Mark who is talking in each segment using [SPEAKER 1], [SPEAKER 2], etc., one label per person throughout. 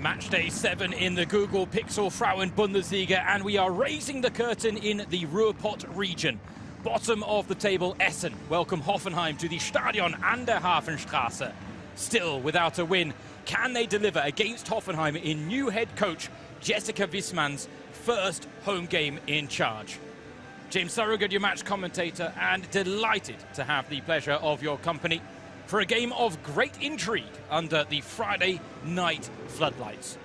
[SPEAKER 1] Matchday 7 in the Google Pixel Frauen-Bundesliga, and we are raising the curtain in the Ruhrpott region. Bottom of the table, Essen welcome Hoffenheim to the Stadion an der Hafenstraße. Still without a win, can they deliver against Hoffenheim in new head coach Jessica Wisman's first home game in charge? James Surrogate, your match commentator, and delighted to have the pleasure of your company for a game of great intrigue under the Friday night floodlights.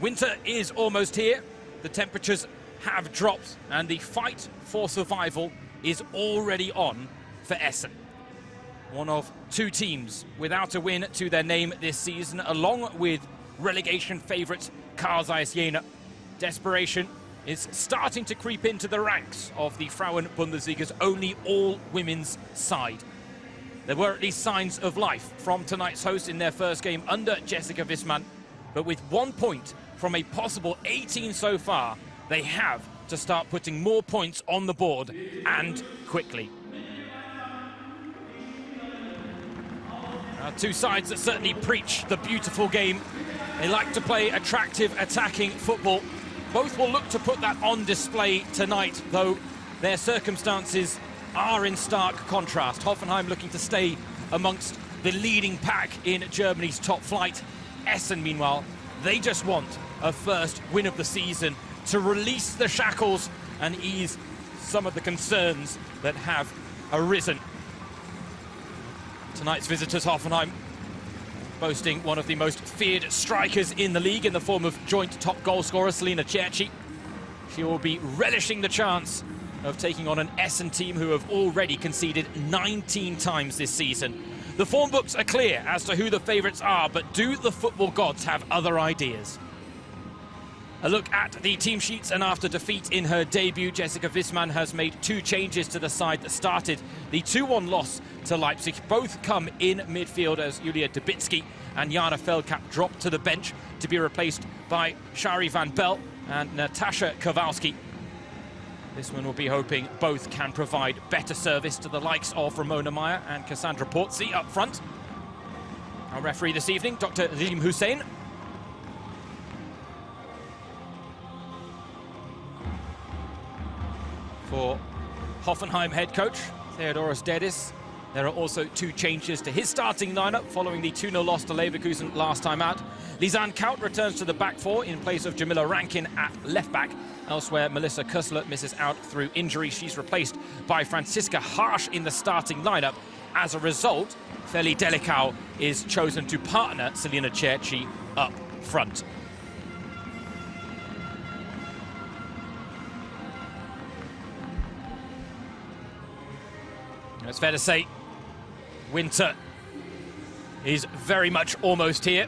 [SPEAKER 1] Winter is almost here, the temperatures have dropped, and the fight for survival is already on for Essen. One of two teams without a win to their name this season, along with relegation favourites Carl Zeiss Jena. Desperation is starting to creep into the ranks of the Frauen-Bundesliga's only all-women's side. There were at least signs of life from tonight's hosts in their first game under Jessica Wisman, but with 1 point from a possible 18 so far, they have to start putting more points on the board, and quickly. Two sides that certainly preach the beautiful game. They like to play attractive, attacking football. Both will look to put that on display tonight, though their circumstances are in stark contrast. Hoffenheim looking to stay amongst the leading pack in Germany's top flight. Essen, meanwhile, they just want a first win of the season to release the shackles and ease some of the concerns that have arisen. Tonight's visitors, Hoffenheim, boasting one of the most feared strikers in the league in the form of joint top goal scorer Selina Cerci. She will be relishing the chance of taking on an Essen team who have already conceded 19 times this season. The form books are clear as to who the favourites are, but do the football gods have other ideas? A look at the team sheets, and after defeat in her debut, Jessica Wisman has made two changes to the side that started the 2-1 loss to Leipzig. Both come in midfield as Julia Dubitsky and Jana Feldkamp drop to the bench to be replaced by Shari van Bell and Natasha Kowalski. This one will be hoping both can provide better service to the likes of Ramona Meyer and Cassandra Portzi up front. Our referee this evening, Dr. Reem Hussein. For Hoffenheim head coach Theodoros Dedis, there are also two changes to his starting lineup following the 2-0 loss to Leverkusen last time out. Lisanne Kaut returns to the back four in place of Jamila Rankin at left back. Elsewhere, Melissa Kussler misses out through injury. She's replaced by Franziska Harsch in the starting lineup. As a result, Feli Delicau is chosen to partner Selina Cerci up front. It's fair to say, winter is very much almost here.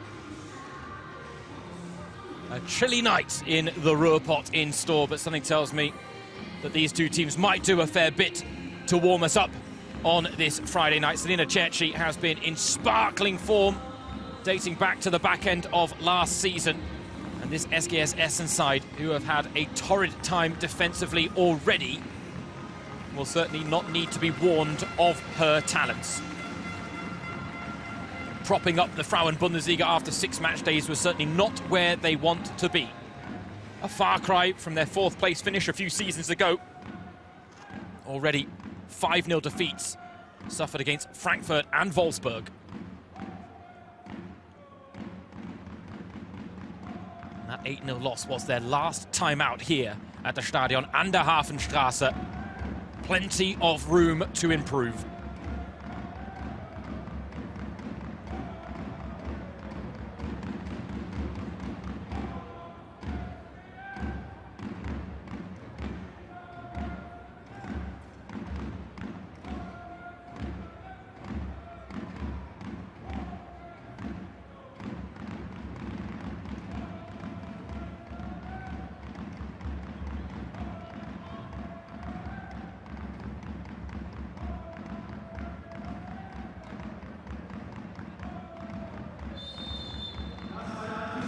[SPEAKER 1] A chilly night in the Ruhrpott in store, but something tells me that these two teams might do a fair bit to warm us up on this Friday night. Selina Cerci has been in sparkling form, dating back to the back end of last season. And this SGS Essen side, who have had a torrid time defensively already, will certainly not need to be warned of her talents. Propping up the Frauen-Bundesliga after 6 match days was certainly not where they want to be. A far cry from their 4th place finish a few seasons ago. Already 5-0 defeats suffered against Frankfurt and Wolfsburg. And that 8-0 loss was their last time out here at the Stadion an der Hafenstraße. Plenty of room to improve.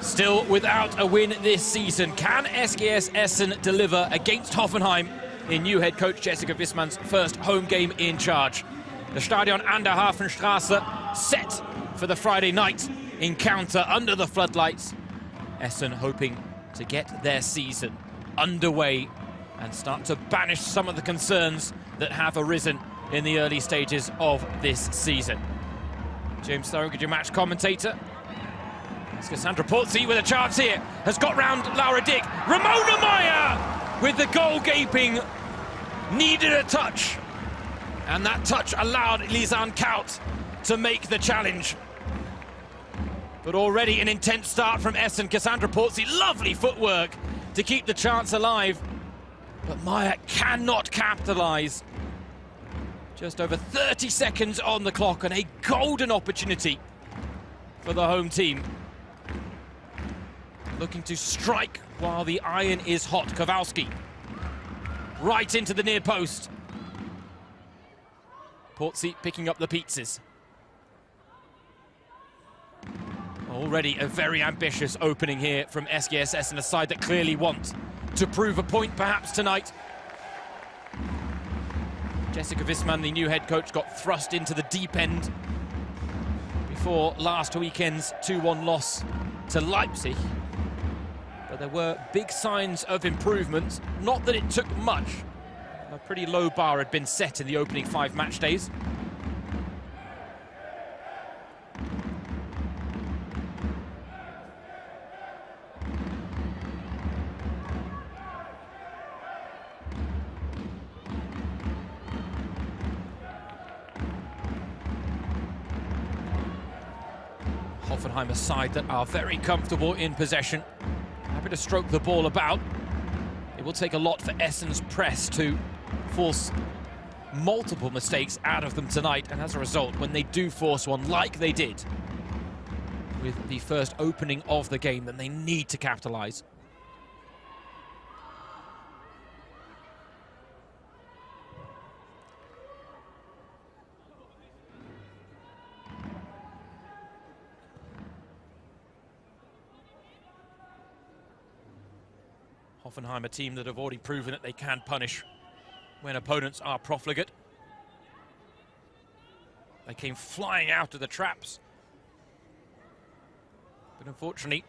[SPEAKER 1] Still without a win this season, can SGS Essen deliver against Hoffenheim in new head coach Jessica Wisman's first home game in charge? The Stadion an der Hafenstraße set for the Friday night encounter under the floodlights. Essen hoping to get their season underway and start to banish some of the concerns that have arisen in the early stages of this season. James Thorogood, your match commentator. It's Cassandra Porzi with a chance here. Has got round Laura Dick. Ramona Meyer with the goal gaping. Needed a touch. And that touch allowed Lisanne Kaut to make the challenge. But already an intense start from Essen. Cassandra Porzi, lovely footwork to keep the chance alive. But Meyer cannot capitalise. Just over 30 seconds on the clock and a golden opportunity for the home team. Looking to strike while the iron is hot. Kowalski right into the near post. Porzi picking up the pizzas. Already a very ambitious opening here from SGS Essen, a side that clearly want to prove a point perhaps tonight. Jessica Visman, the new head coach, got thrust into the deep end before last weekend's 2-1 loss to Leipzig. But there were big signs of improvement, not that it took much. A pretty low bar had been set in the opening 5 match days. Hoffenheim, a side that are very comfortable in possession, happy to stroke the ball about. It will take a lot for Essen's press to force multiple mistakes out of them tonight, and as a result, when they do force one like they did with the first opening of the game, then they need to capitalise. Hoffenheim, a team that have already proven that they can punish when opponents are profligate. They came flying out of the traps. But unfortunately,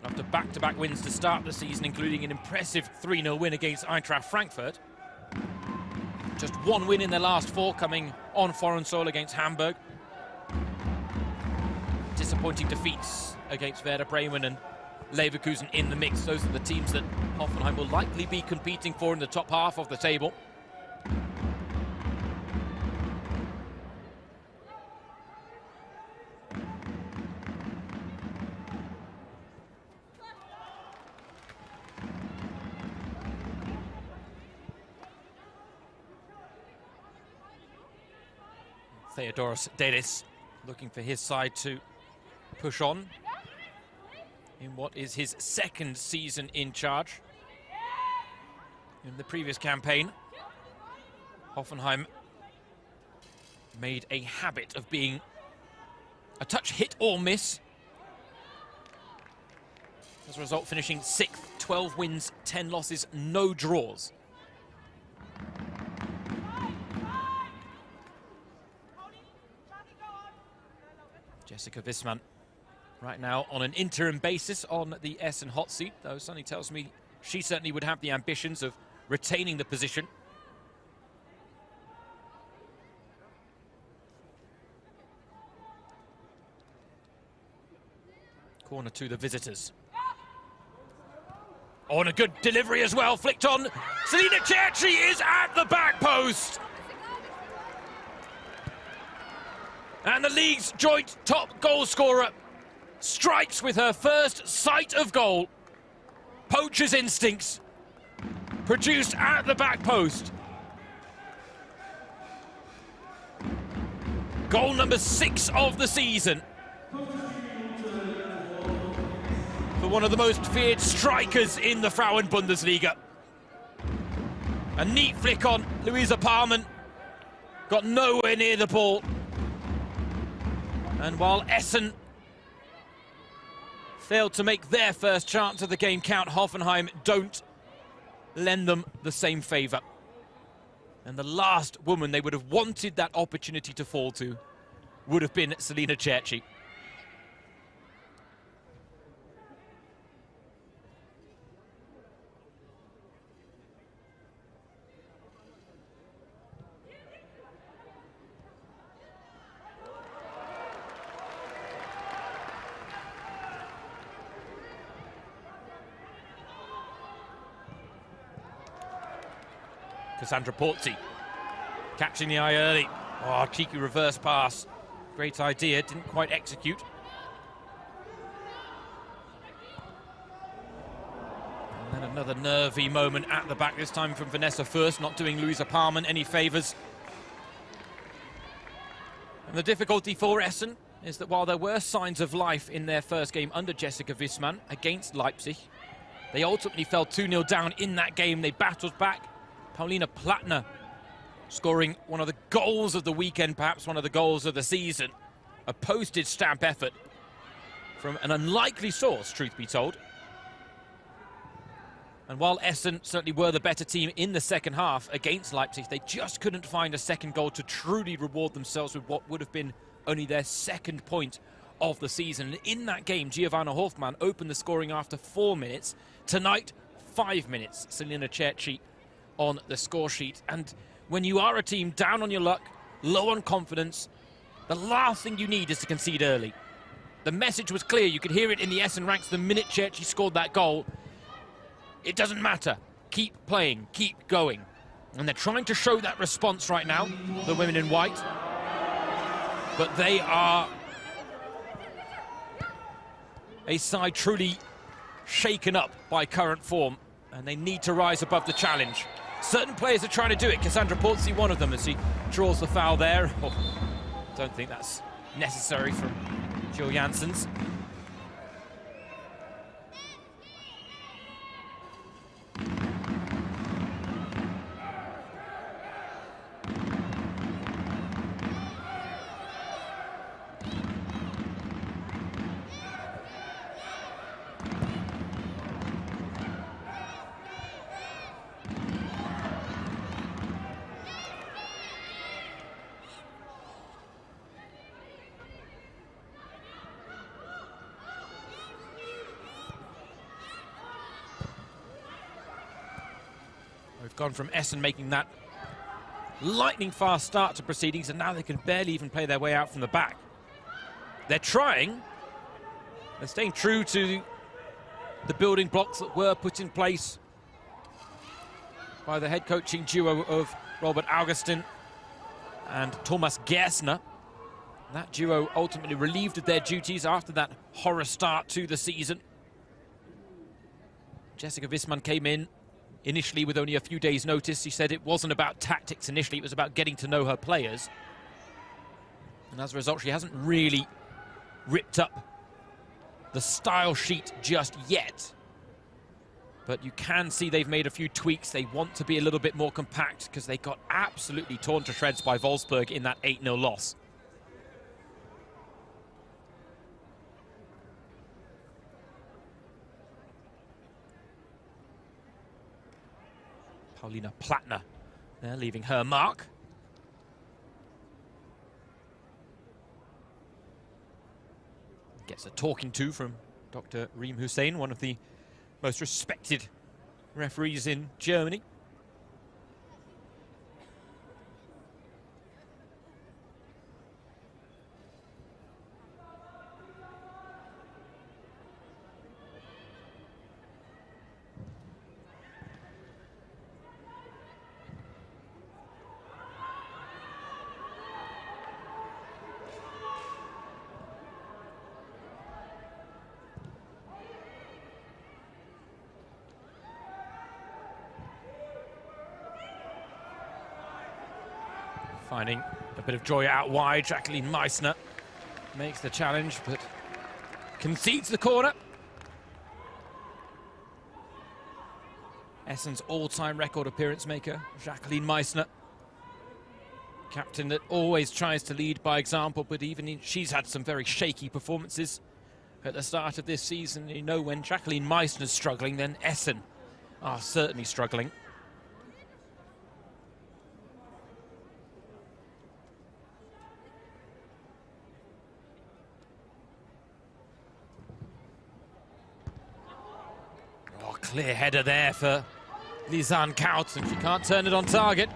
[SPEAKER 1] after back-to-back wins to start the season, including an impressive 3-0 win against Eintracht Frankfurt, just one win in their last 4, coming on foreign soil against Hamburg. Disappointing defeats against Werder Bremen and Leverkusen in the mix. Those are the teams that Hoffenheim will likely be competing for in the top half of the table. Theodoros Dedis looking for his side to push on in what is his second season in charge. In the previous campaign, Hoffenheim made a habit of being a touch hit or miss. As a result, finishing 6th, 12 wins, 10 losses, no draws. Jessica Visman right now on an interim basis on the Essen hot seat, though Sonny tells me she certainly would have the ambitions of retaining the position. Corner to the visitors. Oh, and a good delivery as well, flicked on. Selina Cerci is at the back post. And the league's joint top goal scorer strikes with her first sight of goal. Poacher's instincts produced at the back post. Goal number 6 of the season for one of the most feared strikers in the Frauen-Bundesliga. A neat flick on Louisa Parman, got nowhere near the ball. And while Essen failed to make their first chance of the game count, Hoffenheim don't lend them the same favour. And the last woman they would have wanted that opportunity to fall to would have been Selina Cerci. Cassandra Porzi catching the eye early. Oh, cheeky reverse pass. Great idea, didn't quite execute. And then another nervy moment at the back, this time from Vanessa Furst, not doing Louisa Parman any favours. And the difficulty for Essen is that while there were signs of life in their first game under Jessica Wissmann against Leipzig, they ultimately fell 2-0 down in that game. They battled back. Paulina Plattner scoring one of the goals of the weekend, perhaps one of the goals of the season. A postage stamp effort from an unlikely source, truth be told. And while Essen certainly were the better team in the second half against Leipzig, they just couldn't find a second goal to truly reward themselves with what would have been only their second point of the season. And in that game, Giovanna Hoffmann opened the scoring after 4 minutes. Tonight, 5 minutes, Selina Cerci on the score sheet. And when you are a team down on your luck, low on confidence, the last thing you need is to concede early. The message was clear. You could hear it in the Essen ranks the minute Cerci scored that goal. It doesn't matter. Keep playing, keep going. And they're trying to show that response right now, the women in white. But they are a side truly shaken up by current form, and they need to rise above the challenge. Certain players are trying to do it. Cassandra Porzi, one of them, as he draws the foul there. Oh, don't think that's necessary from Jill Janssens. We've gone from Essen making that lightning fast start to proceedings, and now they can barely even play their way out from the back. They're trying. They're staying true to the building blocks that were put in place by the head coaching duo of Robert Augustin and Thomas Gersner. That duo ultimately relieved of their duties after that horror start to the season. Jessica Wissmann came in initially with only a few days' notice. She said it wasn't about tactics initially, it was about getting to know her players. And as a result, she hasn't really ripped up the style sheet just yet. But you can see they've made a few tweaks. They want to be a little bit more compact because they got absolutely torn to shreds by Wolfsburg in that 8-0 loss. Paulina Plattner there, leaving her mark. Gets a talking to from Dr. Reem Hussein, one of the most respected referees in Germany. Finding a bit of joy out wide. Jacqueline Meissner makes the challenge, but concedes the corner. Essen's all-time record appearance maker, Jacqueline Meissner. Captain that always tries to lead by example, but even she's had some very shaky performances at the start of this season. You know, when Jacqueline Meissner's struggling, then Essen are certainly struggling. Clear header there for Lisanne Kaut, and she can't turn it on target.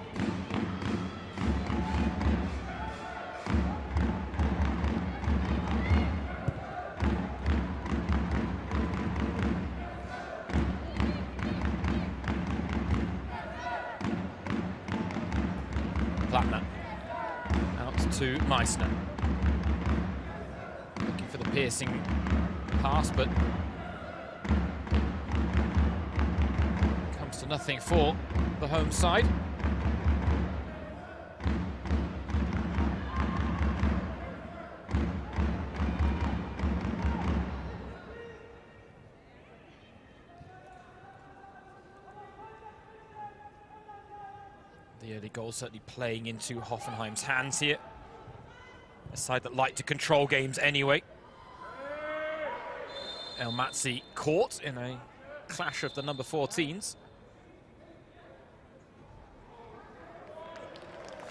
[SPEAKER 2] Plattner. Out to Meissner. Looking for the piercing pass, but comes to nothing for the home side. The early goal certainly playing into Hoffenheim's hands here. A side that like to control games anyway. Elmatzi caught in a clash of the number 14s.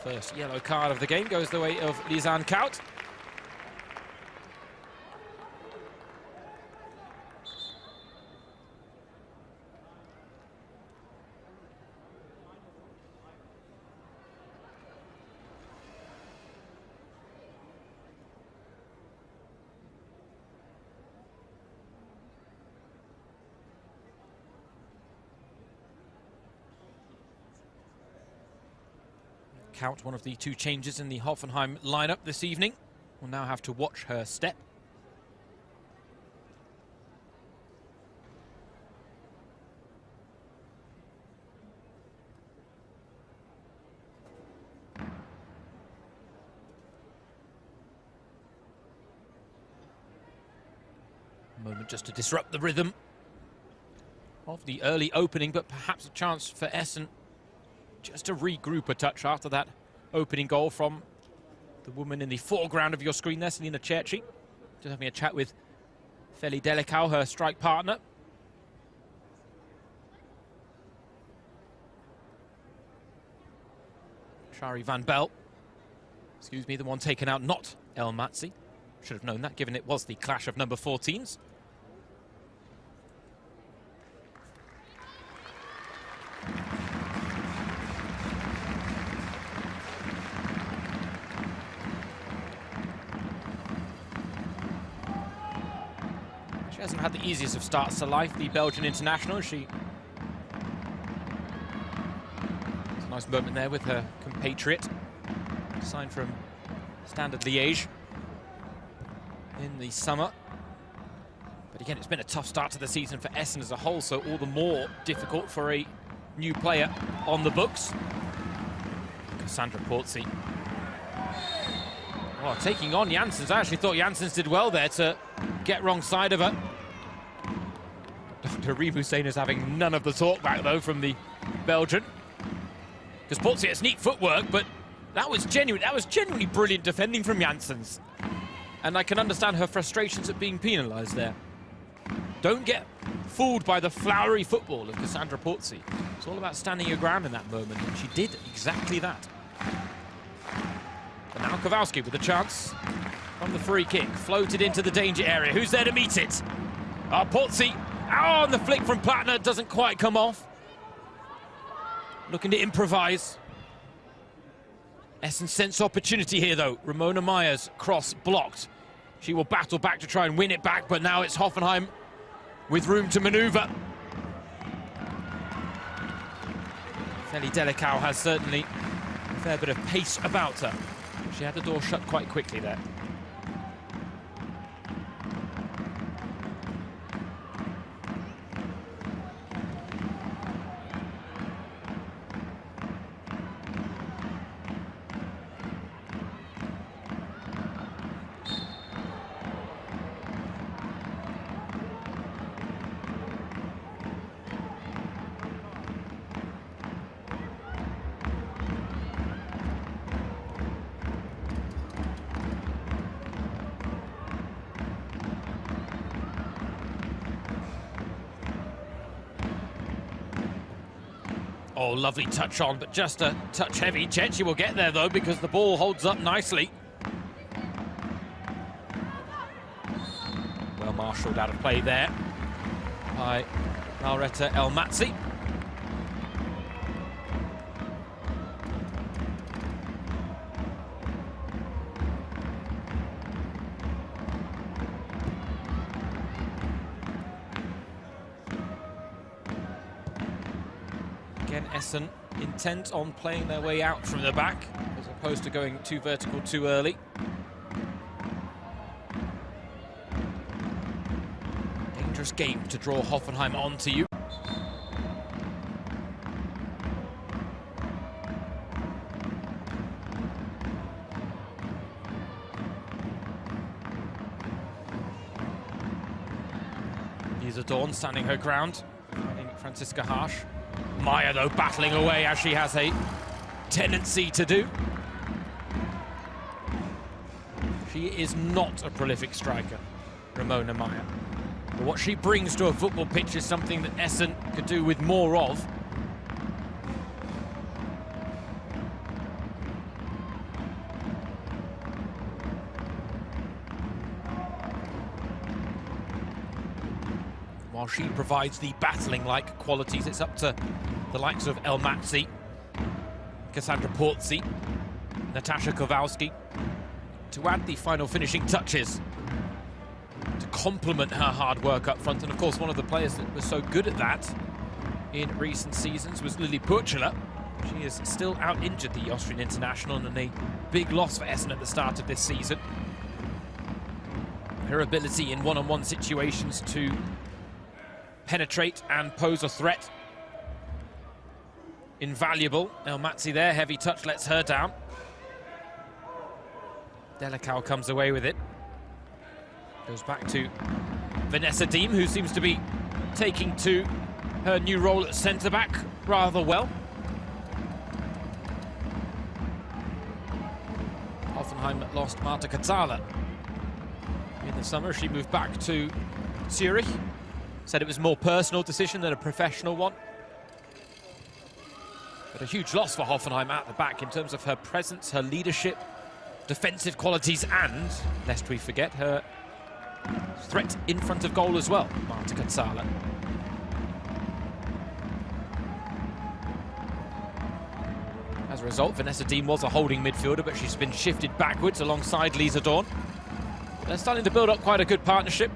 [SPEAKER 2] First yellow card of the game goes the way of Lisan Kaut. Kaut, one of the two changes in the Hoffenheim lineup this evening, will now have to watch her step. A moment just to disrupt the rhythm of the early opening, but perhaps a chance for Essen just to regroup a touch after that opening goal from the woman in the foreground of your screen there, Selina Cerci. Just having a chat with Pvt Ltd, her strike partner. Shari van Bel, excuse me, the one taken out, not Elmatzi. Should have known that, given it was the clash of number 14s. She hasn't had the easiest of starts to life, the Belgian international. It's a nice moment there with her compatriot, signed from Standard Liège in the summer. But again, it's been a tough start to the season for Essen as a whole, so all the more difficult for a new player on the books. Cassandra Porzi. Oh, taking on Janssens. I actually thought Janssens did well there to get wrong side of her. Dr. Reeve Hussein is having none of the talk back, though, from the Belgian. Because Porzi has neat footwork, but that was genuinely brilliant defending from Janssens. And I can understand her frustrations at being penalised there. Don't get fooled by the flowery football of Cassandra Porzi. It's all about standing your ground in that moment, and she did exactly that. And now Kowalski with a chance from the free kick, floated into the danger area. Who's there to meet it? Porzi, and the flick from Plattner doesn't quite come off. Looking to improvise. Essen sense opportunity here, though. Ramona Myers, cross blocked. She will battle back to try and win it back, but now it's Hoffenheim with room to manoeuvre. Pvt Ltd has certainly a fair bit of pace about her. She had the door shut quite quickly there. Oh, lovely touch on, but just a touch heavy. Cerci will get there, though, because the ball holds up nicely. Well marshalled out of play there by Lauretta Elmatzi. Essen intent on playing their way out from the back, as opposed to going too vertical too early. Dangerous game to draw Hoffenheim onto you. Dawn standing her ground, finding Franziska Harsch. Maya, though, battling away as she has a tendency to do. She is not a prolific striker, Ramona Maya. But what she brings to a football pitch is something that Essen could do with more of. While she provides the battling-like qualities, it's up to the likes of El Matzi, Cassandra Porzi, Natasha Kowalski to add the final finishing touches to complement her hard work up front. And of course, one of the players that was so good at that in recent seasons was Lily Purchela. She is still out injured, the Austrian international, and a big loss for Essen at the start of this season. Her ability in one-on-one situations to penetrate and pose a threat, invaluable. El Matzi there, heavy touch lets her down. Delicau comes away with it. Goes back to Vanessa Diem, who seems to be taking to her new role at centre-back rather well. Hoffenheim lost Marta Katzala in the summer. She moved back to Zurich. Said it was a more personal decision than a professional one. But a huge loss for Hoffenheim at the back in terms of her presence, her leadership, defensive qualities, and, lest we forget, her threat in front of goal as well, Marta Katzala. As a result, Vanessa Diem was a holding midfielder, but she's been shifted backwards alongside Lisa Dawn. They're starting to build up quite a good partnership.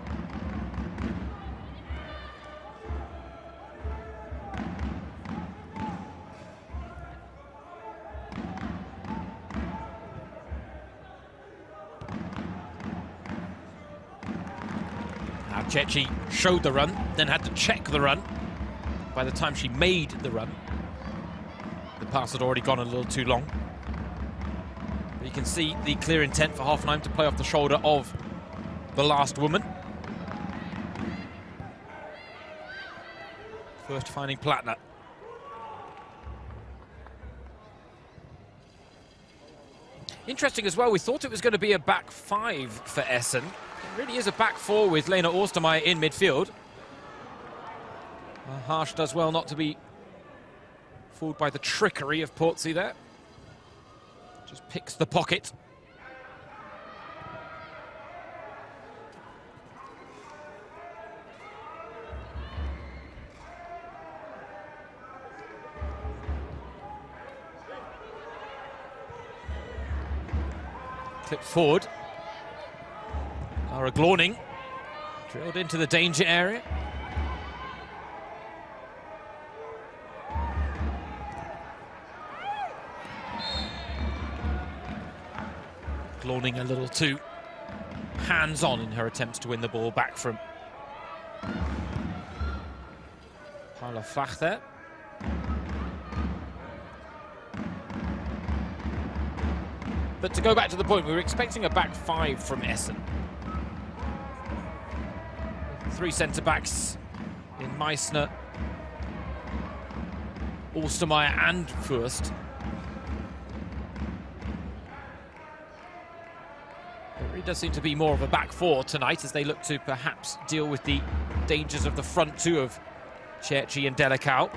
[SPEAKER 2] Cecchi showed the run, then had to check the run. By the time she made the run, the pass had already gone a little too long. But you can see the clear intent for Hoffenheim to play off the shoulder of the last woman. First finding Plattner. Interesting as well, we thought it was going to be a back five for Essen. It really is a back four with Lena Ostermeier in midfield. Harsch does well not to be fooled by the trickery of Porzi there. Just picks the pocket. Clipped forward. Lara Glorning drilled into the danger area. Glorning a little too hands-on in her attempts to win the ball back from Paula Flach there. But to go back to the point, we were expecting a back five from Essen. Three centre-backs in Meissner, Ostermeier and Fürst. It really does seem to be more of a back four tonight as they look to perhaps deal with the dangers of the front two of Cecchi and Delicau.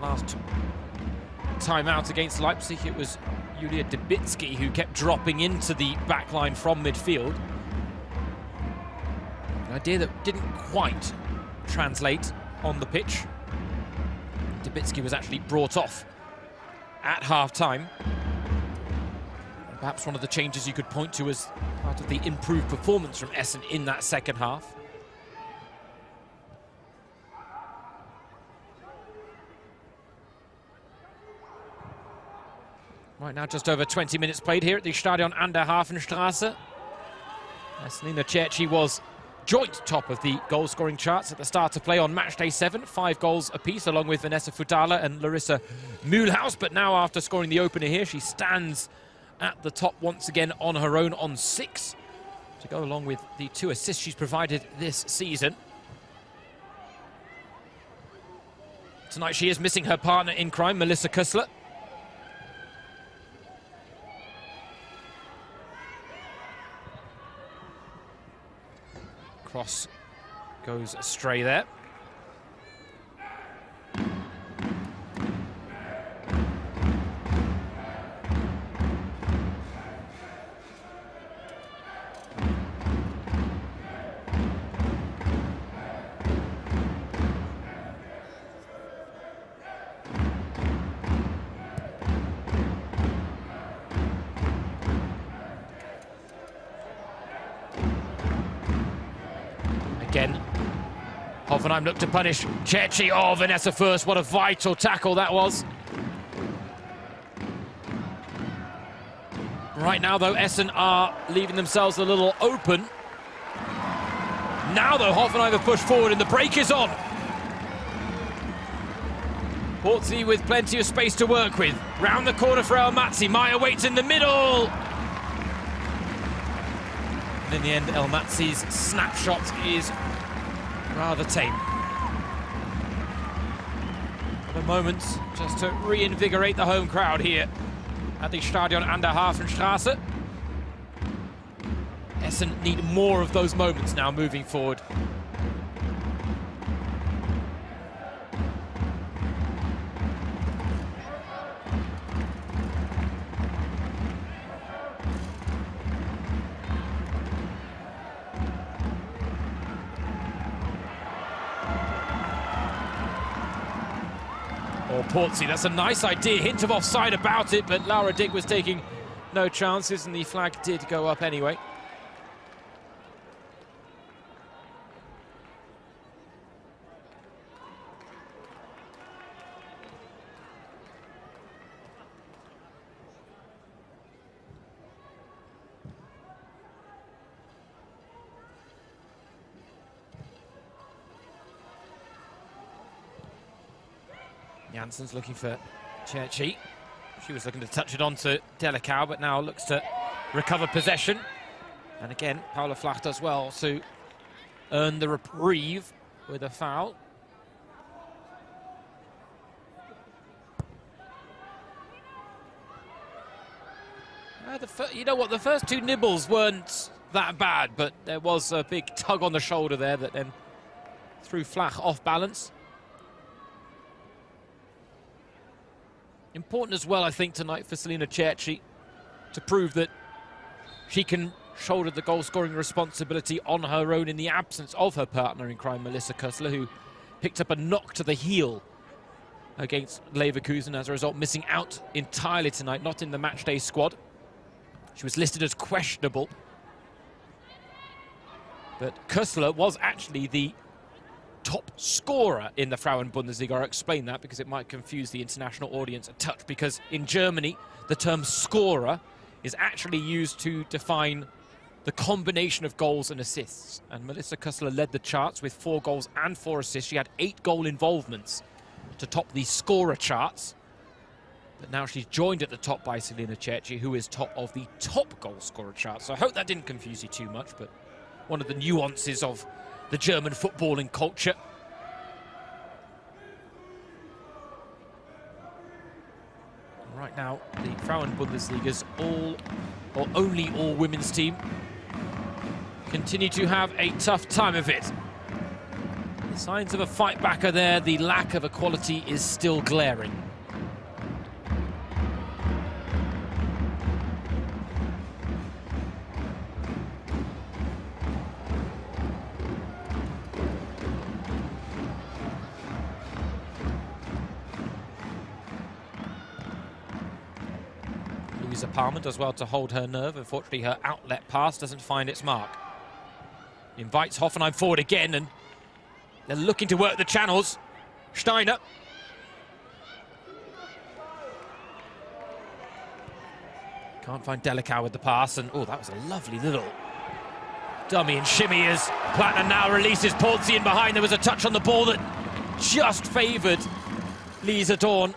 [SPEAKER 2] Last time out against Leipzig, it was Julia Debicki who kept dropping into the back line from midfield. An idea that didn't quite translate on the pitch. Debicki was actually brought off at half-time. Perhaps one of the changes you could point to as part of the improved performance from Essen in that second half. Right now, just over 20 minutes played here at the Stadion an der Hafenstraße. Selina Cerci was joint top of the goal-scoring charts at the start of play on Matchday 7, 5 goals apiece, along with Vanessa Futala and Larissa Mühlhaus. But now, after scoring the opener here, she stands at the top once again on her own on 6, to go along with the 2 assists she's provided this season. Tonight she is missing her partner in crime, Melissa Kussler. Cross goes astray there. Again, Hoffenheim look to punish Cerci. Oh, Vanessa first. What a vital tackle that was. Right now, though, Essen are leaving themselves a little open. Now, though, Hoffenheim have pushed forward and the break is on. Pvt with plenty of space to work with. Round the corner for Elmatzi. Maya waits in the middle. And in the end, Elmatzi's snapshot is rather tame. For the moment, just to reinvigorate the home crowd here at the Stadion an der Hafenstraße. Essen need more of those moments now moving forward. Or Pvt, that's a nice idea, hint of offside about it, but Laura Dick was taking no chances and the flag did go up anyway. Janssens looking for Cerci. She was looking to touch it on to Delicau, but now looks to recover possession. And again, Paula Flach does well to earn the reprieve with a foul. You know what, the first 2 nibbles weren't that bad, but there was a big tug on the shoulder there that then threw Flach off balance. Important as well, I think, tonight for Selina Cerci to prove that she can shoulder the goal-scoring responsibility on her own in the absence of her partner in crime, Melissa Kussler, who picked up a knock to the heel against Leverkusen, as a result missing out entirely tonight, not in the matchday squad. She was listed as questionable. But Kussler was actually the top scorer in the Frauen-Bundesliga. I'll explain that because it might confuse the international audience a touch, because in Germany the term scorer is actually used to define the combination of goals and assists. And Melissa Kussler led the charts with 4 goals and 4 assists. She had 8 goal involvements to top the scorer charts. But now she's joined at the top by Selina Cerci, who is top of the top goal scorer chart. So I hope that didn't confuse you too much, but one of the nuances of the German footballing culture. Right now, the Frauen-Bundesliga's only all-women's team continue to have a tough time of it. The signs of a fight back are there. The lack of equality is still glaring. Palmer does well to hold her nerve. Unfortunately, her outlet pass doesn't find its mark. Invites Hoffenheim forward again, and they're looking to work the channels. Steiner. Can't find Delicau with the pass, and oh, that was a lovely little dummy and shimmy as Plattner now releases Portsy in behind. There was a touch on the ball that just favoured Lisa Dawn.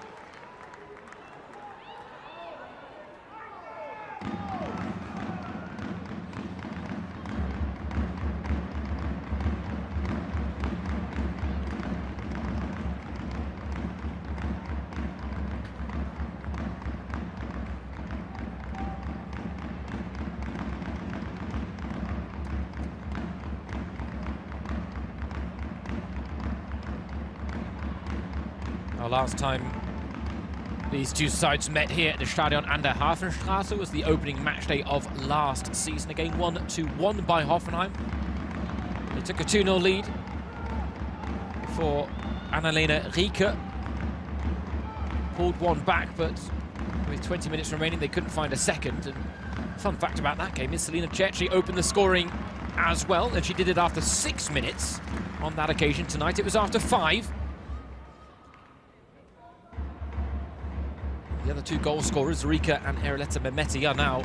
[SPEAKER 2] Last time these two sides met here at the Stadion an der Hafenstraße was the opening match day of last season. A game 1-1 by Hoffenheim. They took a 2-0 lead for Annalena Rieke. Pulled one back, but with 20 minutes remaining, they couldn't find a second. And fun fact about that game is Selina Cerci opened the scoring as well, and she did it after 6 minutes on that occasion. Tonight it was after 5. The other two goal scorers, Rika and Ereletta Mehmeti, are now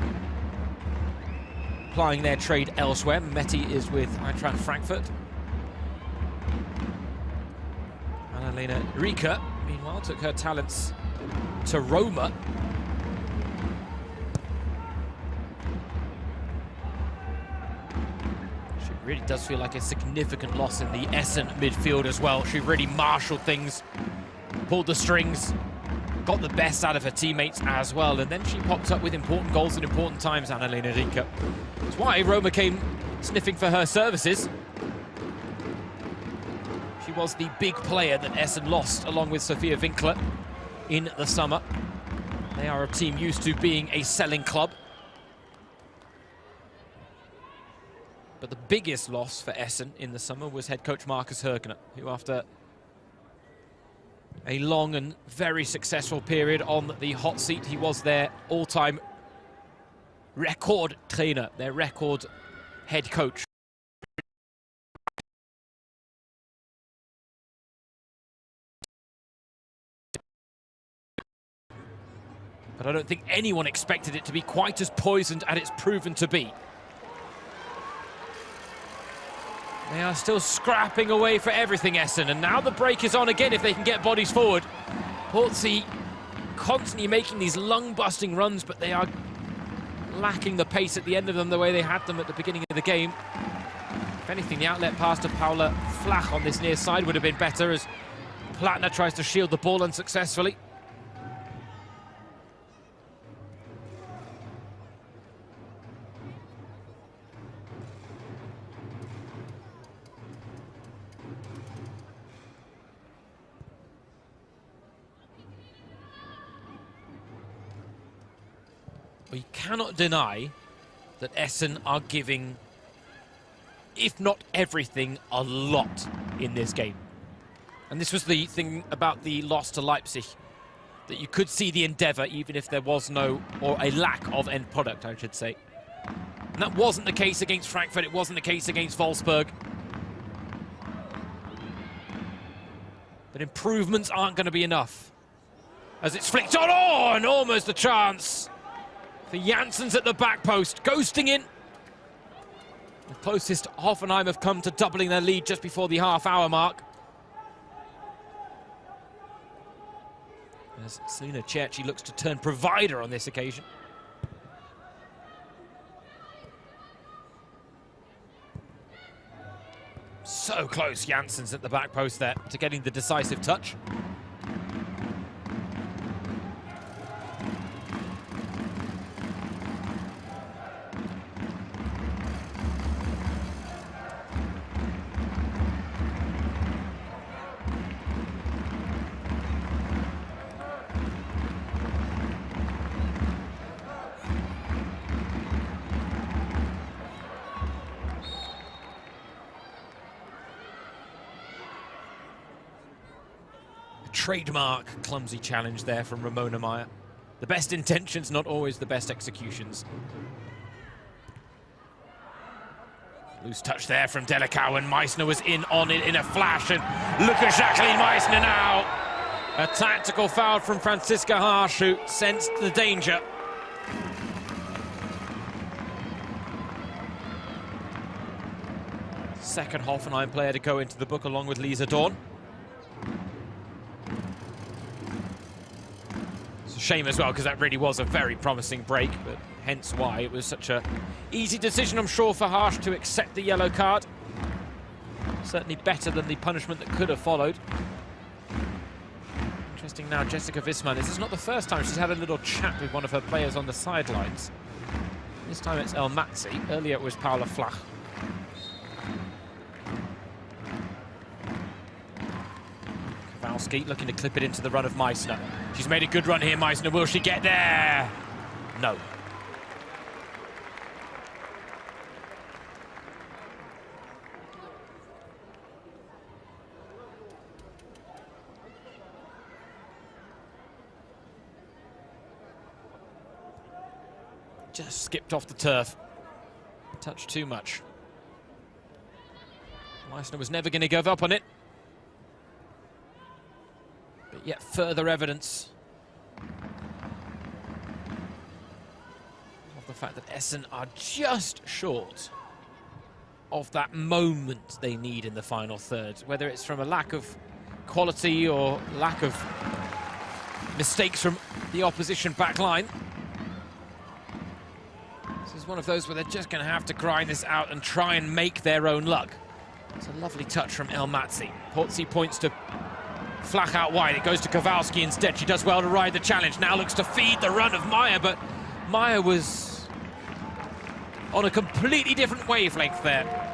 [SPEAKER 2] plying their trade elsewhere. Mehmeti is with Eintracht Frankfurt. Annalena Rieke, meanwhile, took her talents to Roma. She really does feel like a significant loss in the Essen midfield as well. She really marshaled things, pulled the strings, got the best out of her teammates as well, and then she popped up with important goals at important times, Annalena Rieke. That's why Roma came sniffing for her services. She was the big player that Essen lost, along with Sophia Winkler, in the summer. They are a team used to being a selling club. But the biggest loss for Essen in the summer was head coach Markus Högner, who after a long and very successful period on the hot seat, he was their all-time record trainer, their record head coach. But I don't think anyone expected it to be quite as poisoned as it's proven to be. They are still scrapping away for everything, Essen, and now the break is on again if they can get bodies forward. Portsy constantly making these lung-busting runs, but they are lacking the pace at the end of them the way they had them at the beginning of the game. If anything, the outlet pass to Paula Flach on this near side would have been better as Plattner tries to shield the ball unsuccessfully. We cannot deny that Essen are giving, if not everything, a lot in this game. And this was the thing about the loss to Leipzig, that you could see the endeavour even if there was no, or a lack of end product, I should say. And that wasn't the case against Frankfurt, it wasn't the case against Wolfsburg. But improvements aren't going to be enough. As it's flicked on, oh, and almost a chance for Janssens at the back post, ghosting in. The closest Hoffenheim have come to doubling their lead just before the half-hour mark. As Selina Cerci looks to turn provider on this occasion. So close, Janssens at the back post there to getting the decisive touch. Trademark clumsy challenge there from Ramona Meyer. The best intentions, not always the best executions. Loose touch there from Delicau, and Meissner was in on it in a flash, and look at Jacqueline Meissner now. A tactical foul from Franziska Harsch, who sensed the danger. second Hoffenheim player to go into the book along with Lisa Dawn. It's a shame as well, because that really was a very promising break, but hence why it was such a easy decision, I'm sure, for Harsh to accept the yellow card. Certainly better than the punishment that could have followed. Interesting now, Jessica Visman. This is not the first time she's had a little chat with one of her players on the sidelines. This time it's El Matzi. Earlier it was Paula Flach. Kowalski looking to clip it into the run of Meissner. She's made a good run here, Meissner. Will she get there? No. Just skipped off the turf. Touched too much. Meissner was never going to give up on it. But yet further evidence of the fact that Essen are just short of that moment they need in the final third. Whether it's from a lack of quality or lack of mistakes from the opposition back line. This is one of those where they're just going to have to grind this out and try and make their own luck. It's a lovely touch from El Matzi. Portsy points to Flach out wide. It goes to Kowalski instead. She does well to ride the challenge. Now looks to feed the run of Meyer, but Meyer was on a completely different wavelength there.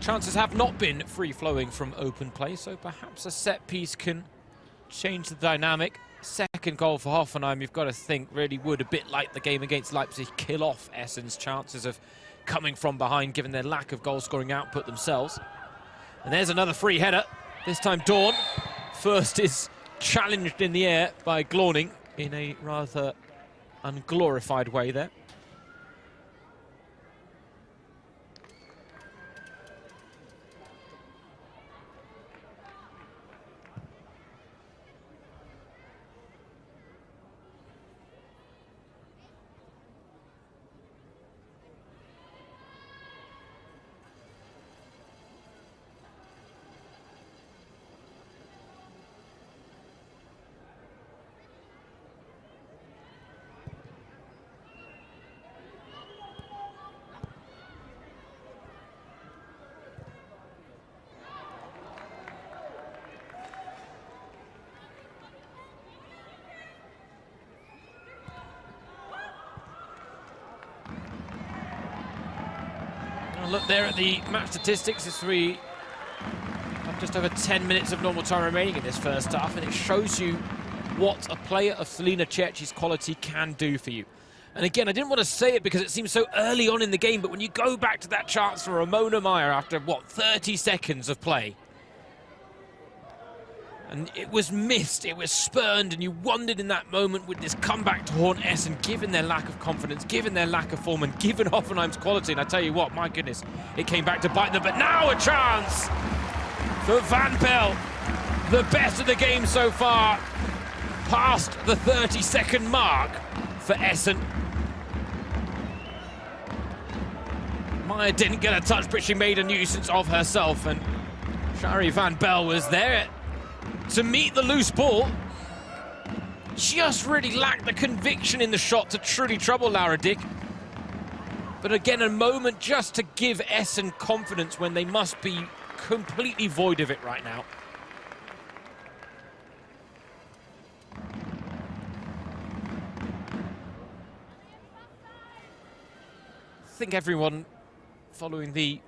[SPEAKER 2] Chances have not been free-flowing from open play, so perhaps a set piece can change the dynamic. Second goal for Hoffenheim, you've got to think, really would, a bit like the game against Leipzig, kill off Essen's chances of coming from behind, given their lack of goal-scoring output themselves. And there's another free header. This time Dawn. First is challenged in the air by Glorning in a rather unglorified way there. Look there at the match statistics as we have just over 10 minutes of normal time remaining in this first half, and it shows you what a player of Selina Cerci's quality can do for you. And again, I didn't want to say it because it seems so early on in the game, but when you go back to that chance for Ramona Meyer after, what, 30 seconds of play, and it was missed, it was spurned, and you wondered in that moment, would this come back to haunt Essen, given their lack of confidence, given their lack of form, and given Hoffenheim's quality. And I tell you what, my goodness, it came back to bite them. But now a chance for Van Pelt, the best of the game so far, past the 30-second mark for Essen. Meyer didn't get a touch, but she made a nuisance of herself, and Shari Van Bel was there to meet the loose ball. Just really lacked the conviction in the shot to truly trouble Laura Dick. But again, a moment just to give Essen confidence when they must be completely void of it right now. I think everyone following the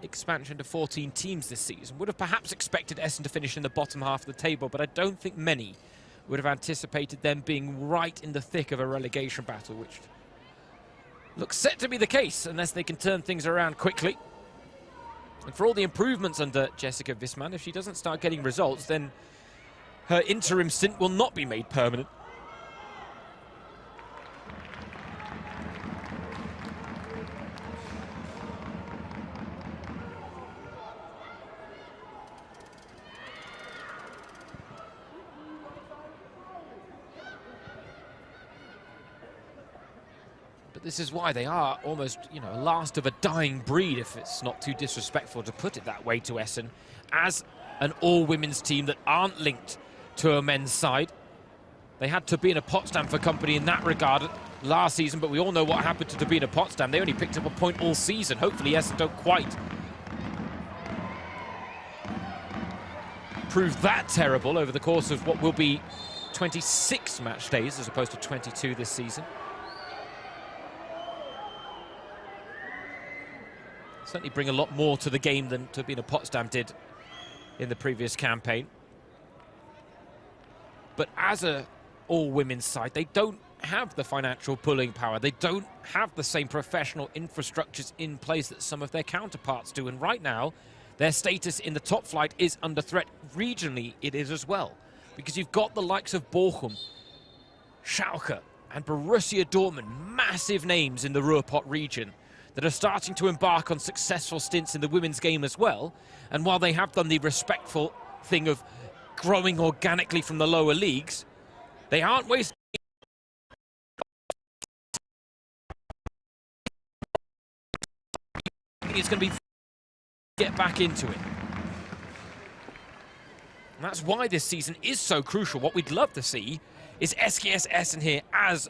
[SPEAKER 2] expansion to 14 teams this season would have perhaps expected Essen to finish in the bottom half of the table, but I don't think many would have anticipated them being right in the thick of a relegation battle, which looks set to be the case unless they can turn things around quickly. And for all the improvements under Jessica Wisman, if she doesn't start getting results, then her interim stint will not be made permanent. This is why they are almost, last of a dying breed, if it's not too disrespectful to put it that way to Essen, as an all-women's team that aren't linked to a men's side. They had Turbine Potsdam for company in that regard last season, but we all know what happened to Turbine Potsdam. They only picked up a point all season. Hopefully Essen don't quite prove that terrible over the course of what will be 26 match days as opposed to 22 this season. Certainly bring a lot more to the game than Turbine Potsdam did in the previous campaign. But as a all-women's side, they don't have the financial pulling power. They don't have the same professional infrastructures in place that some of their counterparts do. And right now, their status in the top flight is under threat. Regionally, it is as well. Because you've got the likes of Bochum, Schalke, and Borussia Dortmund, massive names in the Ruhrpott region, that are starting to embark on successful stints in the women's game as well. And while they have done the respectful thing of growing organically from the lower leagues, they aren't wasting. It's going to be get back into it. And that's why this season is so crucial. What we'd love to see is SGS Essen here as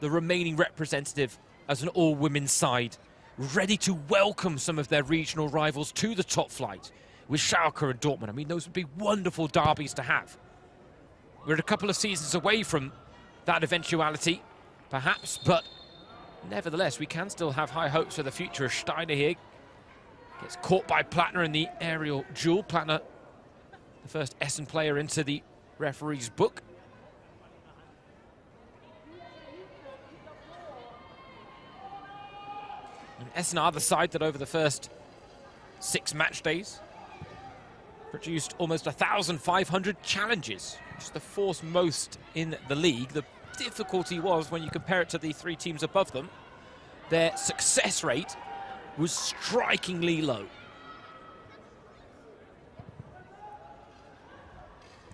[SPEAKER 2] the remaining representative as an all-women's side, ready to welcome some of their regional rivals to the top flight with Schalke and Dortmund. I mean, those would be wonderful derbies to have. We're a couple of seasons away from that eventuality, perhaps, but nevertheless, we can still have high hopes for the future of Steiner here. Gets caught by Plattner in the aerial duel. Plattner, the first Essen player into the referee's book. Essen are the side that over the first 6 match days produced almost 1,500 challenges, which is the 4th most in the league. The difficulty was when you compare it to the 3 teams above them, their success rate was strikingly low.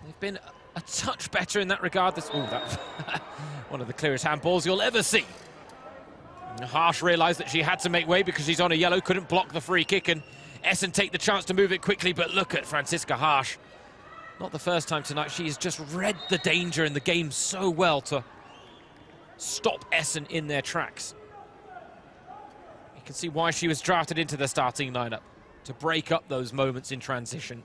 [SPEAKER 2] They've been a touch better in that regard. That's one of the clearest handballs you'll ever see. Harsh realised that she had to make way because she's on a yellow, couldn't block the free kick, and Essen take the chance to move it quickly, but look at Franziska Harsh. Not the first time tonight. She has just read the danger in the game so well to stop Essen in their tracks. You can see why she was drafted into the starting lineup, to break up those moments in transition.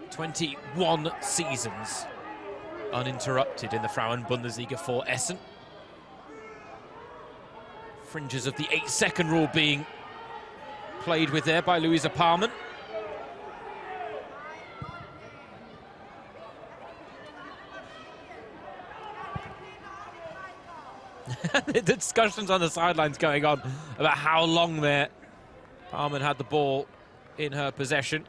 [SPEAKER 2] "21 seasons uninterrupted in the Frauen-Bundesliga for Essen. Fringes of the 8-second rule being played with there by Luisa Palmen. The discussions on the sidelines going on about how long there Palmen had the ball in her possession.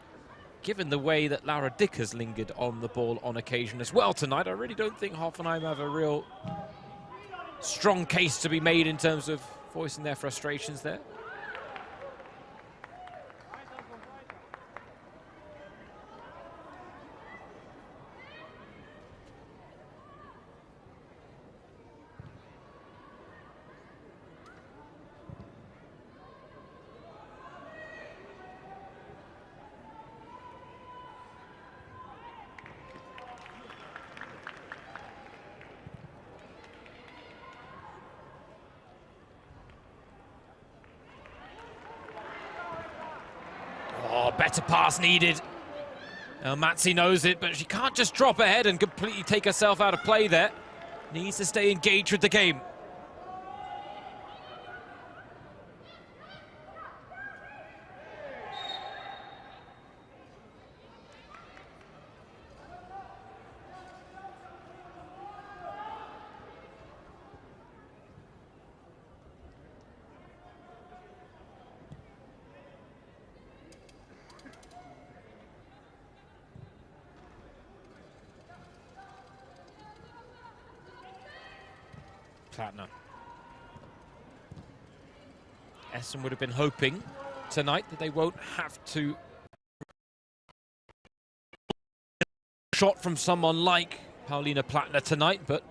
[SPEAKER 2] Given the way that Laura Dickers lingered on the ball on occasion as well tonight, I really don't think Hoffenheim have a real strong case to be made in terms of voicing their frustrations there. Oh, better pass needed. Matsi knows it, but she can't just drop ahead and completely take herself out of play there. Needs to stay engaged with the game. Essen would have been hoping tonight that they won't have to shot from someone like Paulina Plattner tonight, but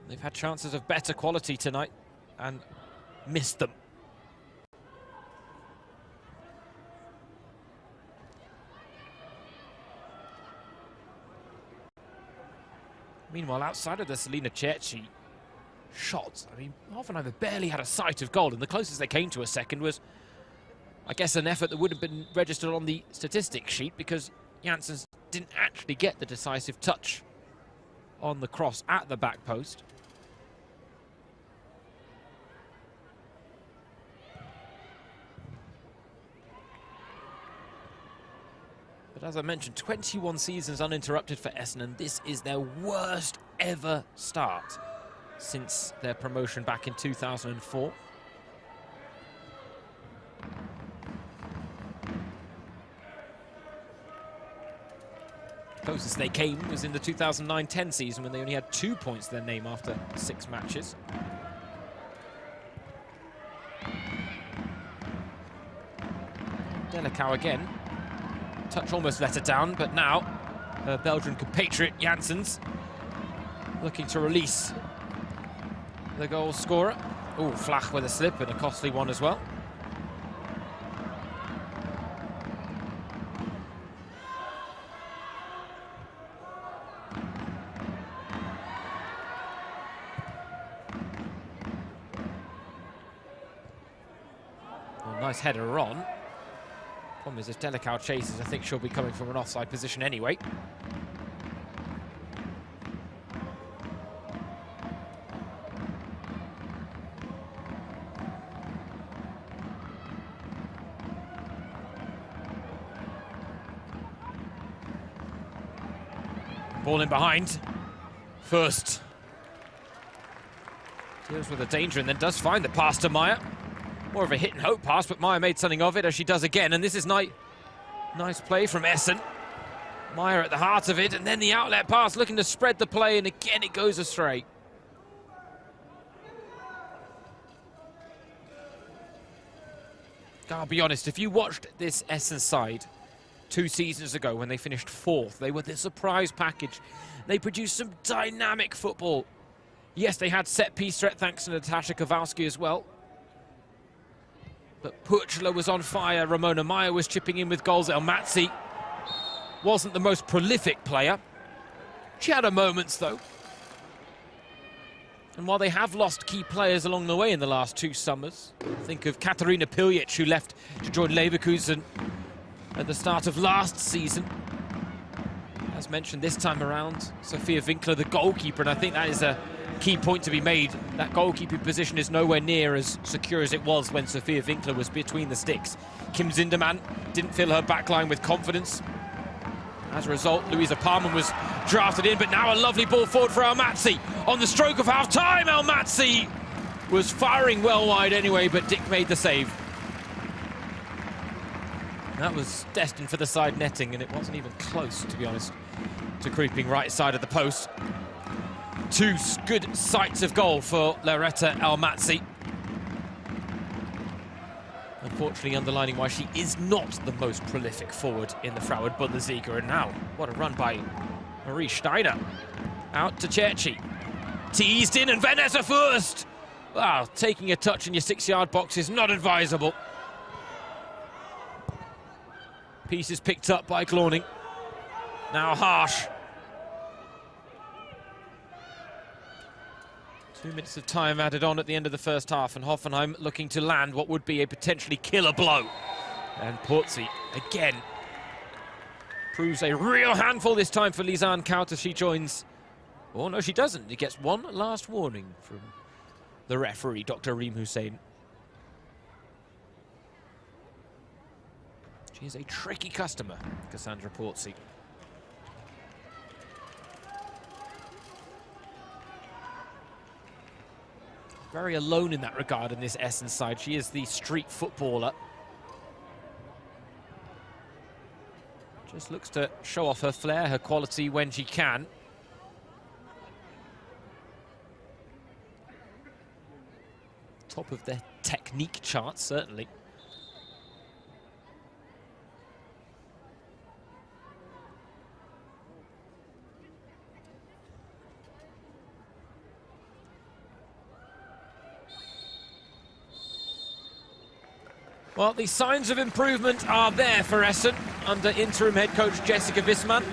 [SPEAKER 2] they've had chances of better quality tonight and missed them. Meanwhile, outside of the Selina Cerci shots, I mean, Hoffenheim have barely had a sight of goal, and the closest they came to a second was, I guess, an effort that would have been registered on the statistics sheet because Janssens didn't actually get the decisive touch on the cross at the back post. But as I mentioned, 21 seasons uninterrupted for Essen, and this is their worst ever start since their promotion back in 2004. Closest they came was in the 2009-10 season when they only had 2 points to their name after 6 matches. Delicau again. Touch almost let it down, but now her Belgian compatriot Janssens looking to release the goal scorer. Oh, Flach with a slip and a costly one as well. Oh, nice header on. Problem is, if Delicau chases, I think she'll be coming from an offside position anyway. Ball in behind. First. Deals with the danger and then does find the pass to Meyer. More of a hit and hope pass, but Meyer made something of it, as she does again, and this is nice play from Essen. Meyer at the heart of it, and then the outlet pass looking to spread the play, and again it goes astray. I'll be honest, if you watched this Essen side 2 seasons ago when they finished 4th, they were the surprise package. They produced some dynamic football. Yes, they had set-piece threat thanks to Natasha Kowalski as well. But Puchla was on fire, Ramona Meyer was chipping in with goals. Elmatsi wasn't the most prolific player. She had her moments, though. And while they have lost key players along the way in the last 2 summers, think of Katarina Piljic, who left to join Leverkusen at the start of last season. As mentioned this time around, Sophia Winkler, the goalkeeper, and I think that is a key point to be made. That goalkeeping position is nowhere near as secure as it was when Sophia Winkler was between the sticks. Kim Zinderman didn't fill her backline with confidence. As a result, Louisa Parman was drafted in, but now a lovely ball forward for Elmatsi. On the stroke of half-time, Elmatsi was firing well wide anyway, but Dick made the save. That was destined for the side netting, and it wasn't even close, to be honest, to creeping right side of the post. 2 good sights of goal for Loretta Elmatsi. Unfortunately, underlining why she is not the most prolific forward in the Frauen-Bundesliga. And now, what a run by Marie Steiner. Out to Cerci. Teased in, and Vanessa first. Wow, taking a touch in your 6-yard box is not advisable. Pieces picked up by Glauning. Now Harsh. 2 minutes of time added on at the end of the first half, and Hoffenheim looking to land what would be a potentially killer blow. And Pvt again proves a real handful this time for Lisanne Kaut as she joins. Oh no, she doesn't. He gets one last warning from the referee, Dr. Reem Hussein. She is a tricky customer, Cassandra Pvt. Very alone in that regard in this Essen side. She is the street footballer. Just looks to show off her flair, her quality when she can. Top of their technique chart, certainly. Well, the signs of improvement are there for Essen under interim head coach Jessica Wisman.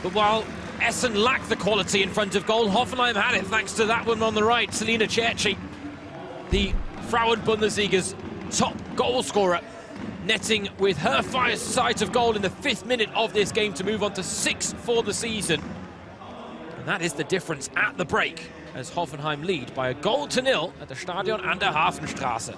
[SPEAKER 2] But while Essen lacked the quality in front of goal, Hoffenheim had it thanks to that one on the right, Selina Cerci, the Frauen-Bundesliga's top goal scorer, netting with her first sight of goal in the 5th minute of this game to move on to 6 for the season. And that is the difference at the break as Hoffenheim lead by 1-0 at the Stadion an der Hafenstraße.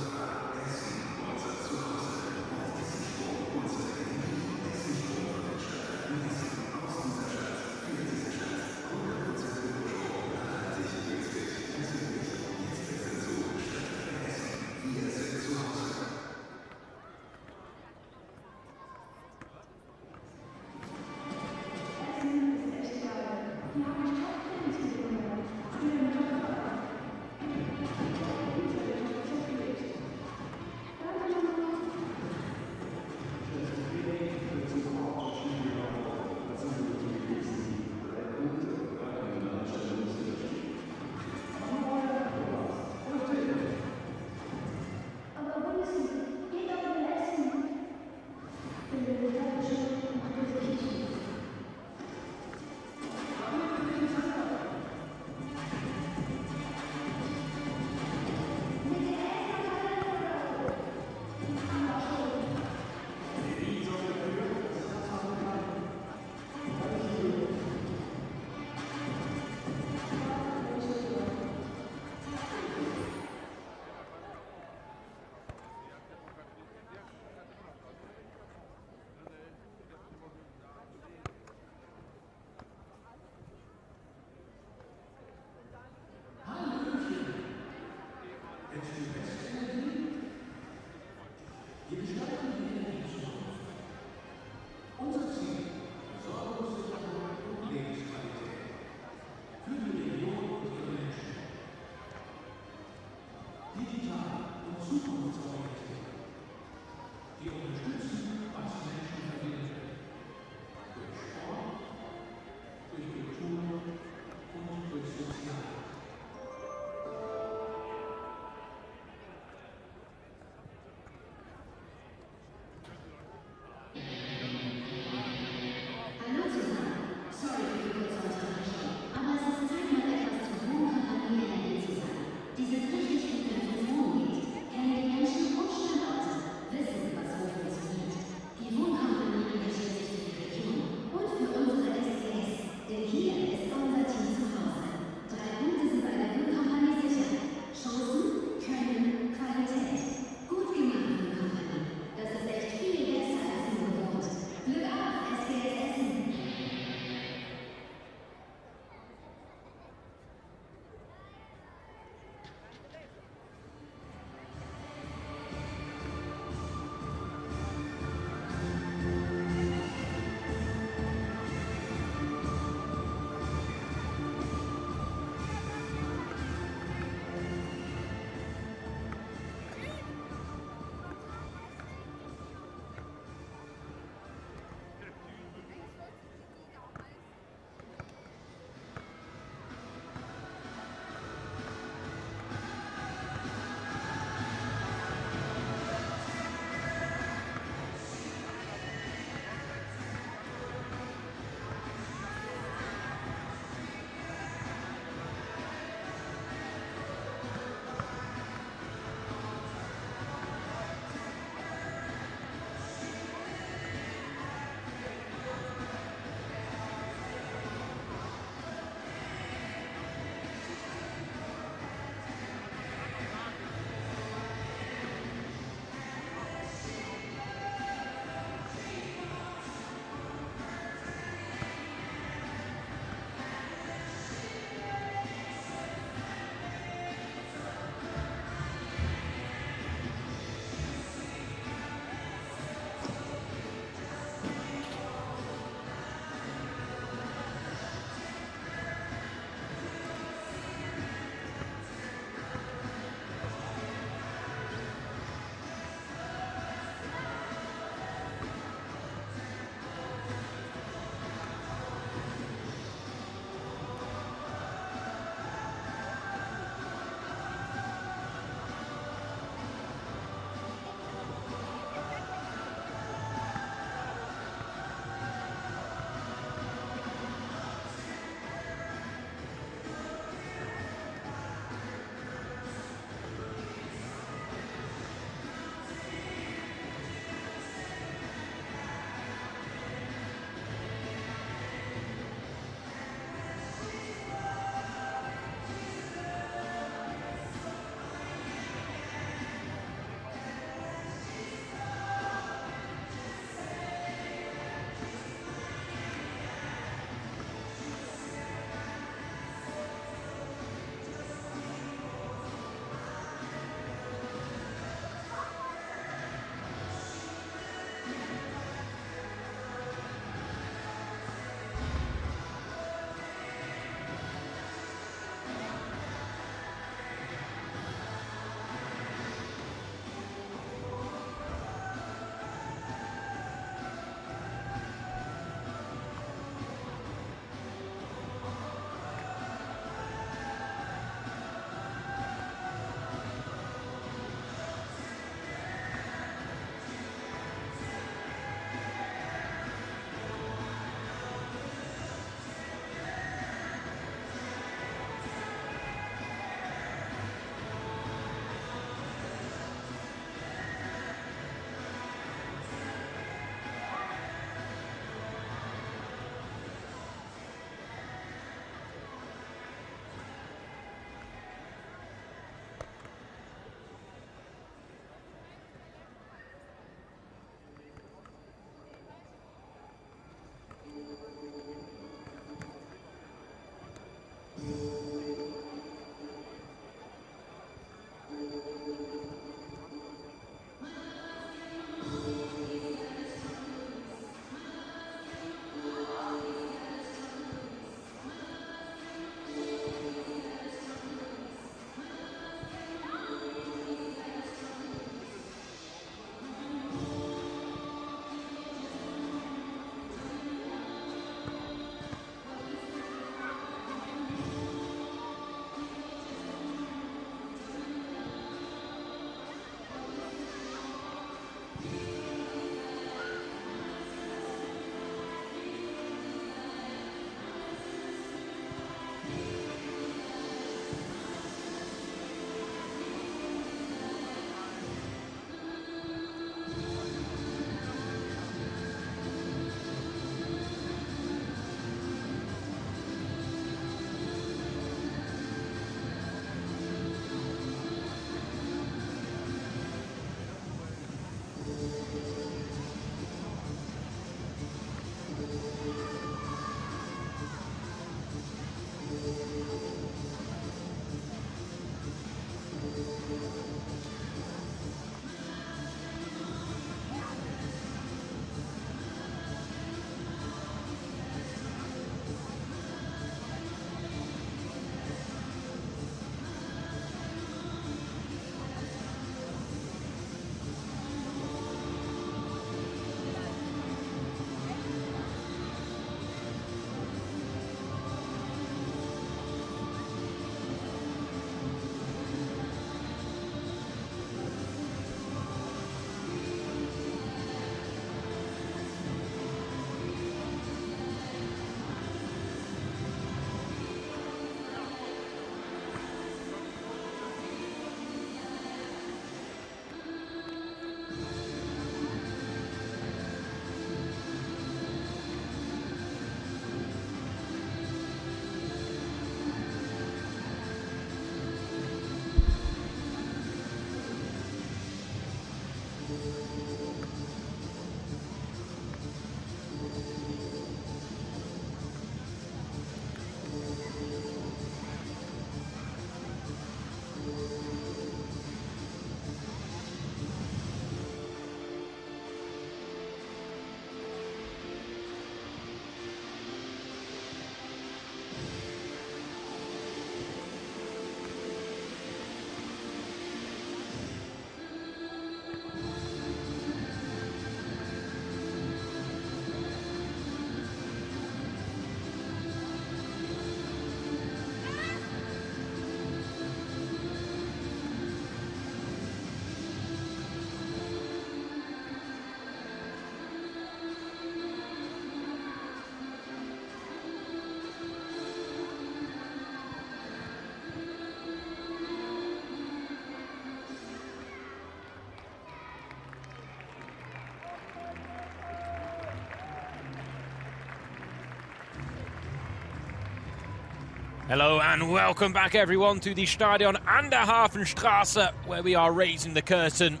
[SPEAKER 1] Hello and welcome back everyone to the Stadion an der Hafenstraße, where we are raising the curtain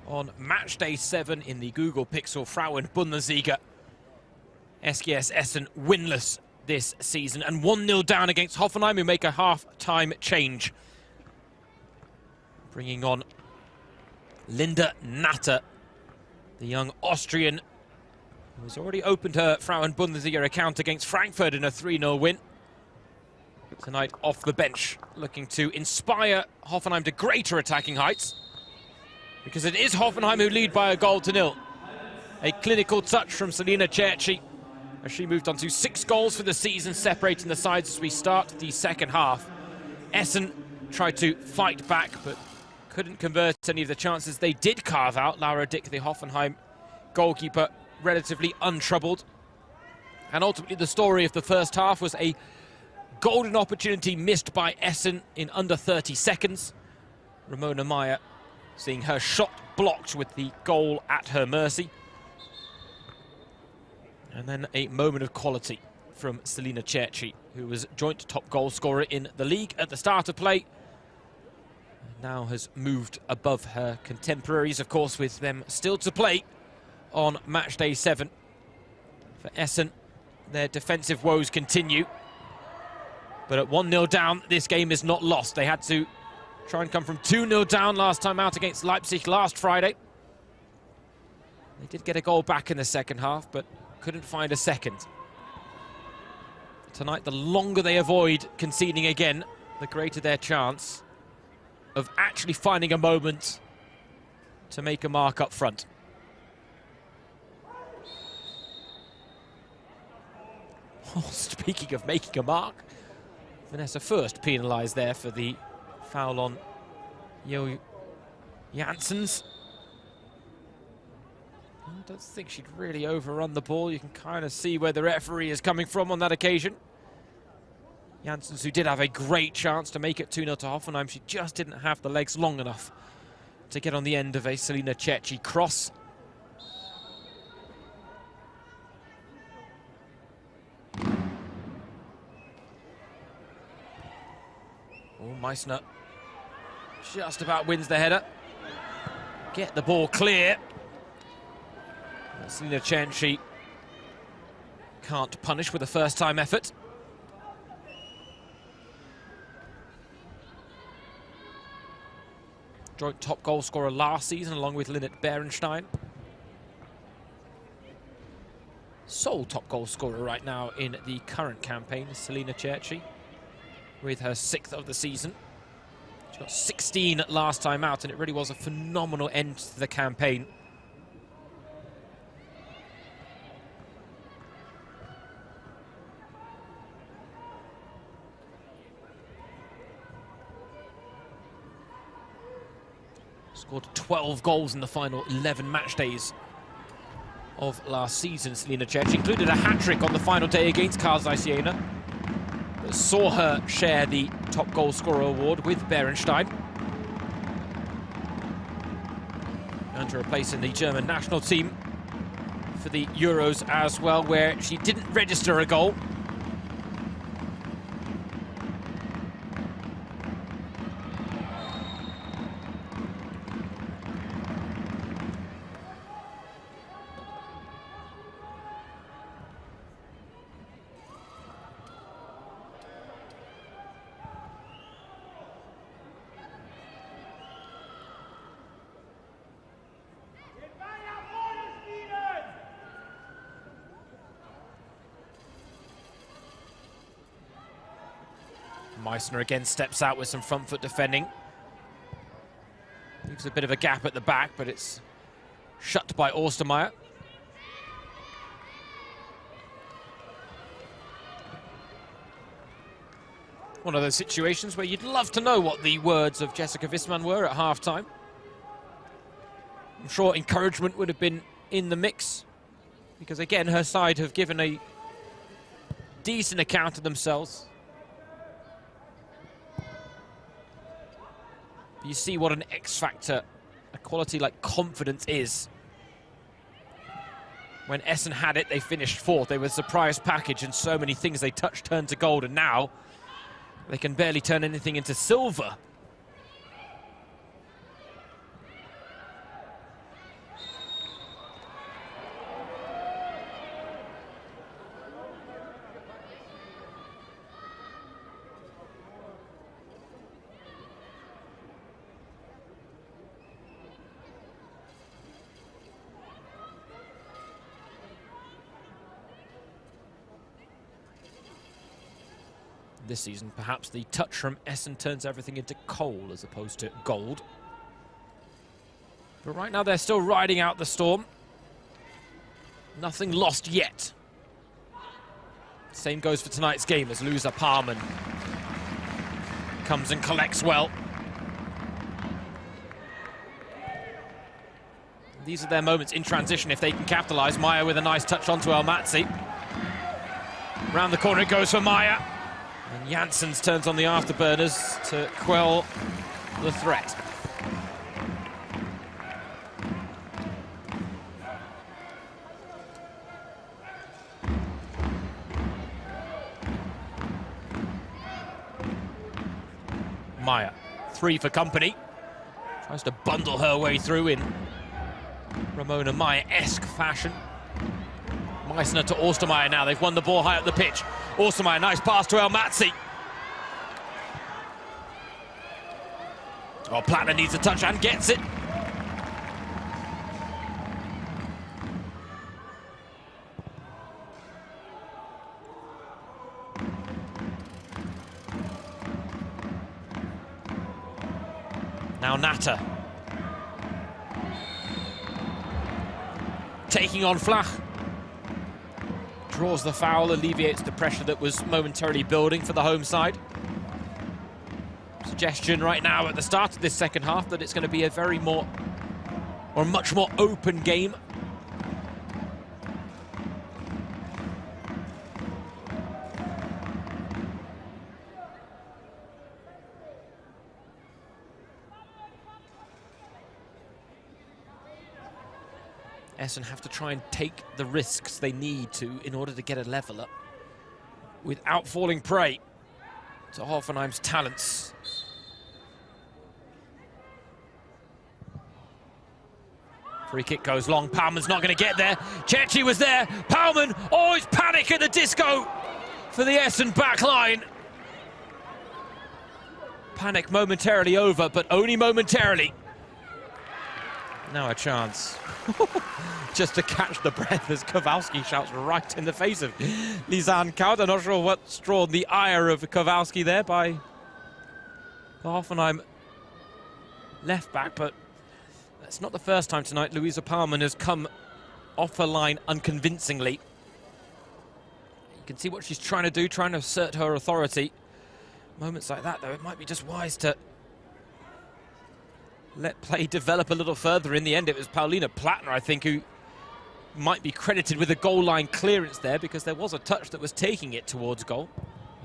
[SPEAKER 1] on Matchday 7 in the Google Pixel Frauen-Bundesliga. SGS Essen winless this season and 1-0 down against Hoffenheim, who make a half-time change. Bringing on Linda Natter, the young Austrian, who has already opened her Frauen-Bundesliga account against Frankfurt in a 3-0 win. Tonight off the bench, looking to inspire Hoffenheim to greater attacking heights, because it is Hoffenheim who lead by a 1-0. A clinical touch from Selina Cerci, as she moved on to 6 goals for the season, separating the sides as we start the second half. Essen tried to fight back, but couldn't convert any of the chances they did carve out. Laura Dick, the Hoffenheim goalkeeper, relatively untroubled. And ultimately the story of the first half was a golden opportunity missed by Essen in under 30 seconds. Ramona Meyer seeing her shot blocked with the goal at her mercy. And then a moment of quality from Selina Cerci, who was joint top goal scorer in the league at the start of play. Now has moved above her contemporaries, of course, with them still to play on Matchday 7. For Essen, their defensive woes continue. But at 1-0 down, this game is not lost. They had to try and come from 2-0 down last time out against Leipzig last Friday. They did get a goal back in the second half, but couldn't find a second. Tonight, the longer they avoid conceding again, the greater their chance of actually finding a moment to make a mark up front. Oh, speaking of making a mark, Vanessa First penalised there for the foul on Jo Janssens. I don't think she'd really overrun the ball. You can kind of see where the referee is coming from on that occasion. Janssens, who did have a great chance to make it 2-0 to Hoffenheim, she just didn't have the legs long enough to get on the end of a Selina Cerci cross. Oh, Meissner just about wins the header. Get the ball clear. Selina Cerci can't punish with a first-time effort. Joint top goal scorer last season, along with Lynette Berenstein. Sole top goal scorer right now in the current campaign, Selina Cerci, with her 6th of the season. She got 16 last time out, and it really was a phenomenal end to the campaign. Scored 12 goals in the final 11 match days of last season, Selina Cerci. Included a hat-trick on the final day against Karlsruhe Siena. Saw her share the top goal scorer award with Berenstein. Earned her a place in the German national team for the Euros as well, where she didn't register a goal.
[SPEAKER 2] Meissner again steps out with some front foot defending. Leaves a bit of a gap at the back, but it's shut by Ostermeier. One of those situations where you'd love to know what the words of Jessica Wissmann were at half-time. I'm sure encouragement would have been in the mix, because again, her side have given a decent account of themselves. You see what an X factor a quality like confidence is. When Essen had it, they finished fourth. They were a surprise package, and so many things they touched turned to gold, and now they can barely turn anything into silver. This season, perhaps the touch from Essen turns everything into coal as opposed to gold. But right now they're still riding out the storm. Nothing lost yet. Same goes for tonight's game as Louisa Parman comes and collects well. These are their moments in transition if they can capitalise. Maya with a nice touch onto Elmatzi. Round the corner it goes for Maya. And Janssens turns on the afterburners to quell the threat. Maya, 3 for company. Tries to bundle her way through in Ramona Maya-esque fashion. Meissner to Ostermeier now. They've won the ball high up the pitch. Ostermeier, nice pass to Elmatzi. Oh, Plattner needs a touch and gets it. Now Natter. Taking on Flach. Draws the foul, alleviates the pressure that was momentarily building for the home side. Suggestion right now at the start of this second half that it's going to be a much more open game. Essen have to try and take the risks they need to in order to get a level up without falling prey to Hoffenheim's talents. Free kick goes long. Palman's not going to get there. Cecchi was there. Palman, oh, it's panic at the disco for the Essen back line. Panic momentarily over, but only momentarily. Now a chance. Just to catch the breath as Kowalski shouts right in the face of Lisanne Kauder. Not sure what's drawn the ire of Kowalski there by the Hoffenheim left back, but that's not the first time tonight Louisa Parman has come off her line unconvincingly. You can see what she's trying to do, trying to assert her authority. Moments like that, though, it might be just wise to let play develop a little further. In the end, it was Paulina Plattner, I think, who might be credited with a goal line clearance there, because there was a touch that was taking it towards goal.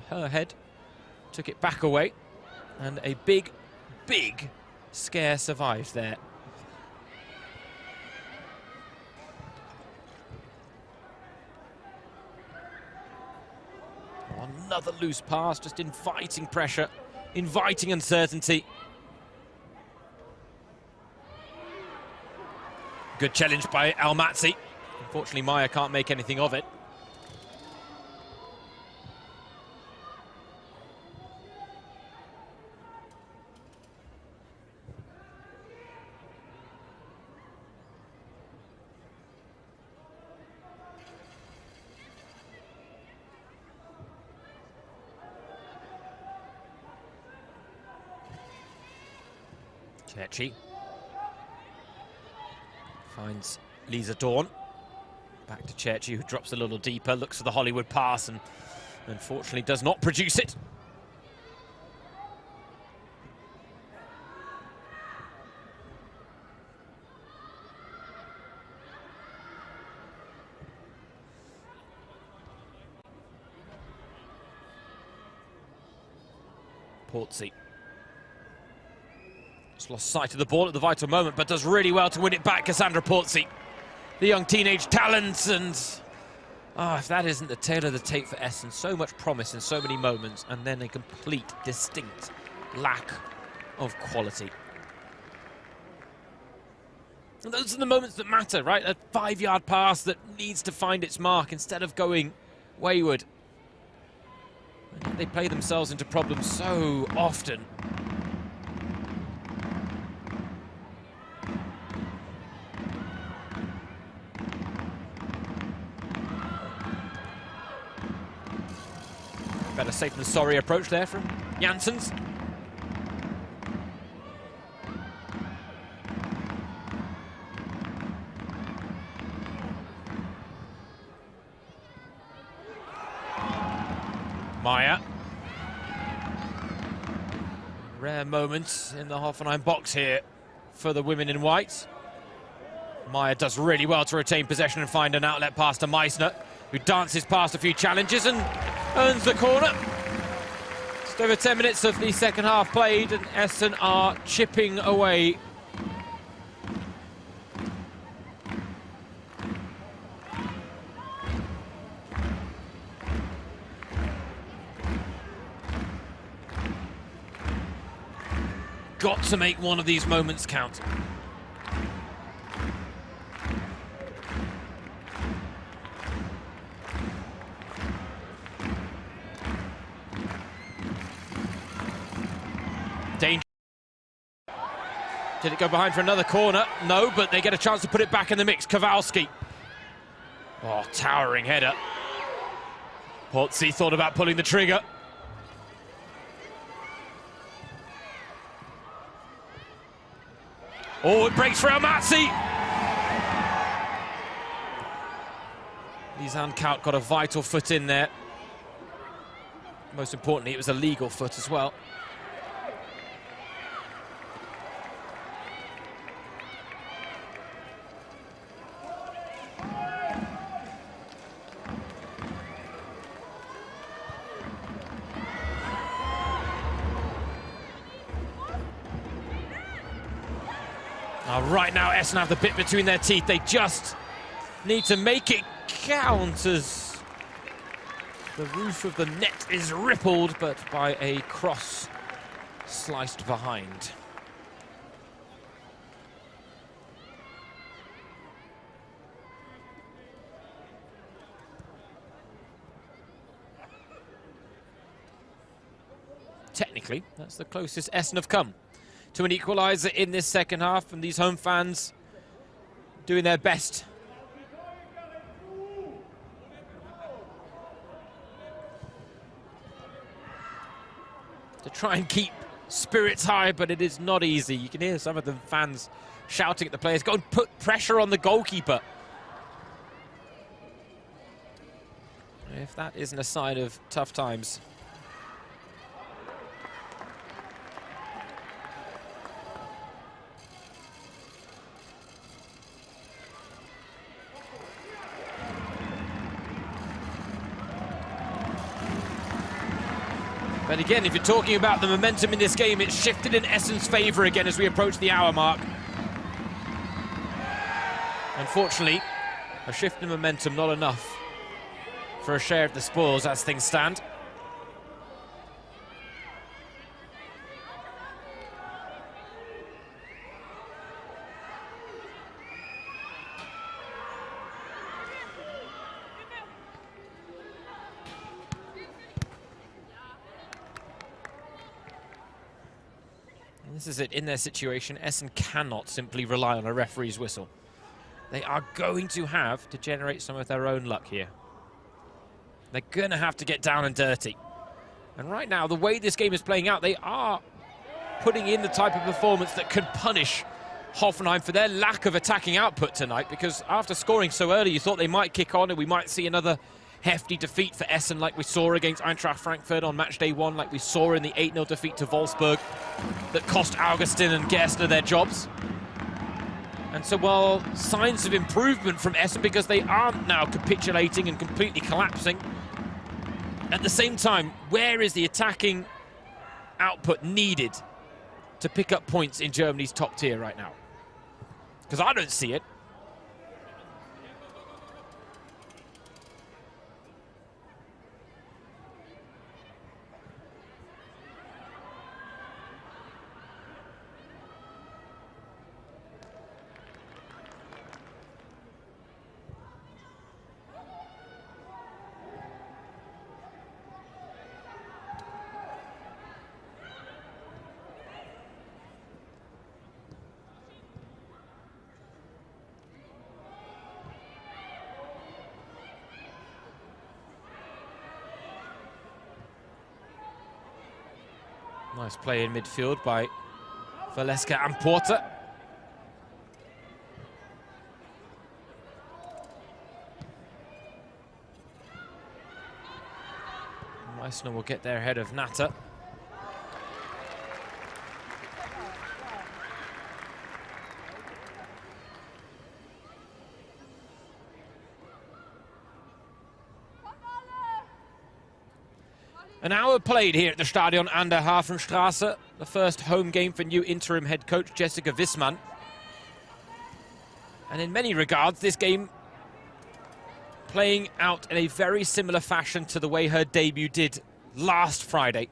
[SPEAKER 2] Her head took it back away, and a big, big scare survived there. Another loose pass, just inviting pressure, inviting uncertainty. Good challenge by Elmatzi. Unfortunately, Maya can't make anything of it. Cherchi finds Lisa Dawn. Back to Cherchi, who drops a little deeper, looks for the Hollywood pass and unfortunately does not produce it. Portsea just lost sight of the ball at the vital moment, but does really well to win it back. Cassandra Portsea, the young teenage talent, and if that isn't the tail of the tape for Essen, so much promise in so many moments, and then a complete, distinct lack of quality. And those are the moments that matter, right? A 5-yard pass that needs to find its mark instead of going wayward. They play themselves into problems so often. Better safe than sorry approach there from Janssens. Meyer. Rare moments in the Hoffenheim box here for the women in white. Meyer does really well to retain possession and find an outlet pass to Meissner, who dances past a few challenges and earns the corner. Just over 10 minutes of the second half played, and Essen are chipping away. Got to make one of these moments count. Danger. Did it go behind for another corner? No, but they get a chance to put it back in the mix. Kowalski. Oh, towering header. Portsea thought about pulling the trigger. Oh, it breaks for Almaty. Lisanne Kaut got a vital foot in there. Most importantly, it was a legal foot as well. Right now, Essen have the bit between their teeth. They just need to make it count as the roof of the net is rippled, but by a cross sliced behind. Technically, that's the closest Essen have come to an equaliser in this second half, and these home fans doing their best. To try and keep spirits high, but it is not easy. You can hear some of the fans shouting at the players, go and put pressure on the goalkeeper. If that isn't a sign of tough times. But again, if you're talking about the momentum in this game, it's shifted in Essen's favour again as we approach the hour mark. Unfortunately, a shift in momentum not enough for a share of the spoils as things stand. This is it, in their situation, Essen cannot simply rely on a referee's whistle. They are going to have to generate some of their own luck here. They're going to have to get down and dirty. And right now, the way this game is playing out, they are putting in the type of performance that can punish Hoffenheim for their lack of attacking output tonight, because after scoring so early, you thought they might kick on and we might see another hefty defeat for Essen like we saw against Eintracht Frankfurt on match day 1, like we saw in the 8-0 defeat to Wolfsburg that cost Augustin and Gerstner their jobs. And so while signs of improvement from Essen, because they aren't now capitulating and completely collapsing, at the same time, where is the attacking output needed to pick up points in Germany's top tier right now? Because I don't see it. Nice play in midfield by Valeska and Porter. Meissner will get there ahead of Natter. An hour played here at the Stadion an der Hafenstraße, the first home game for new interim head coach Jessica Wissmann. And in many regards, this game playing out in a very similar fashion to the way her debut did last Friday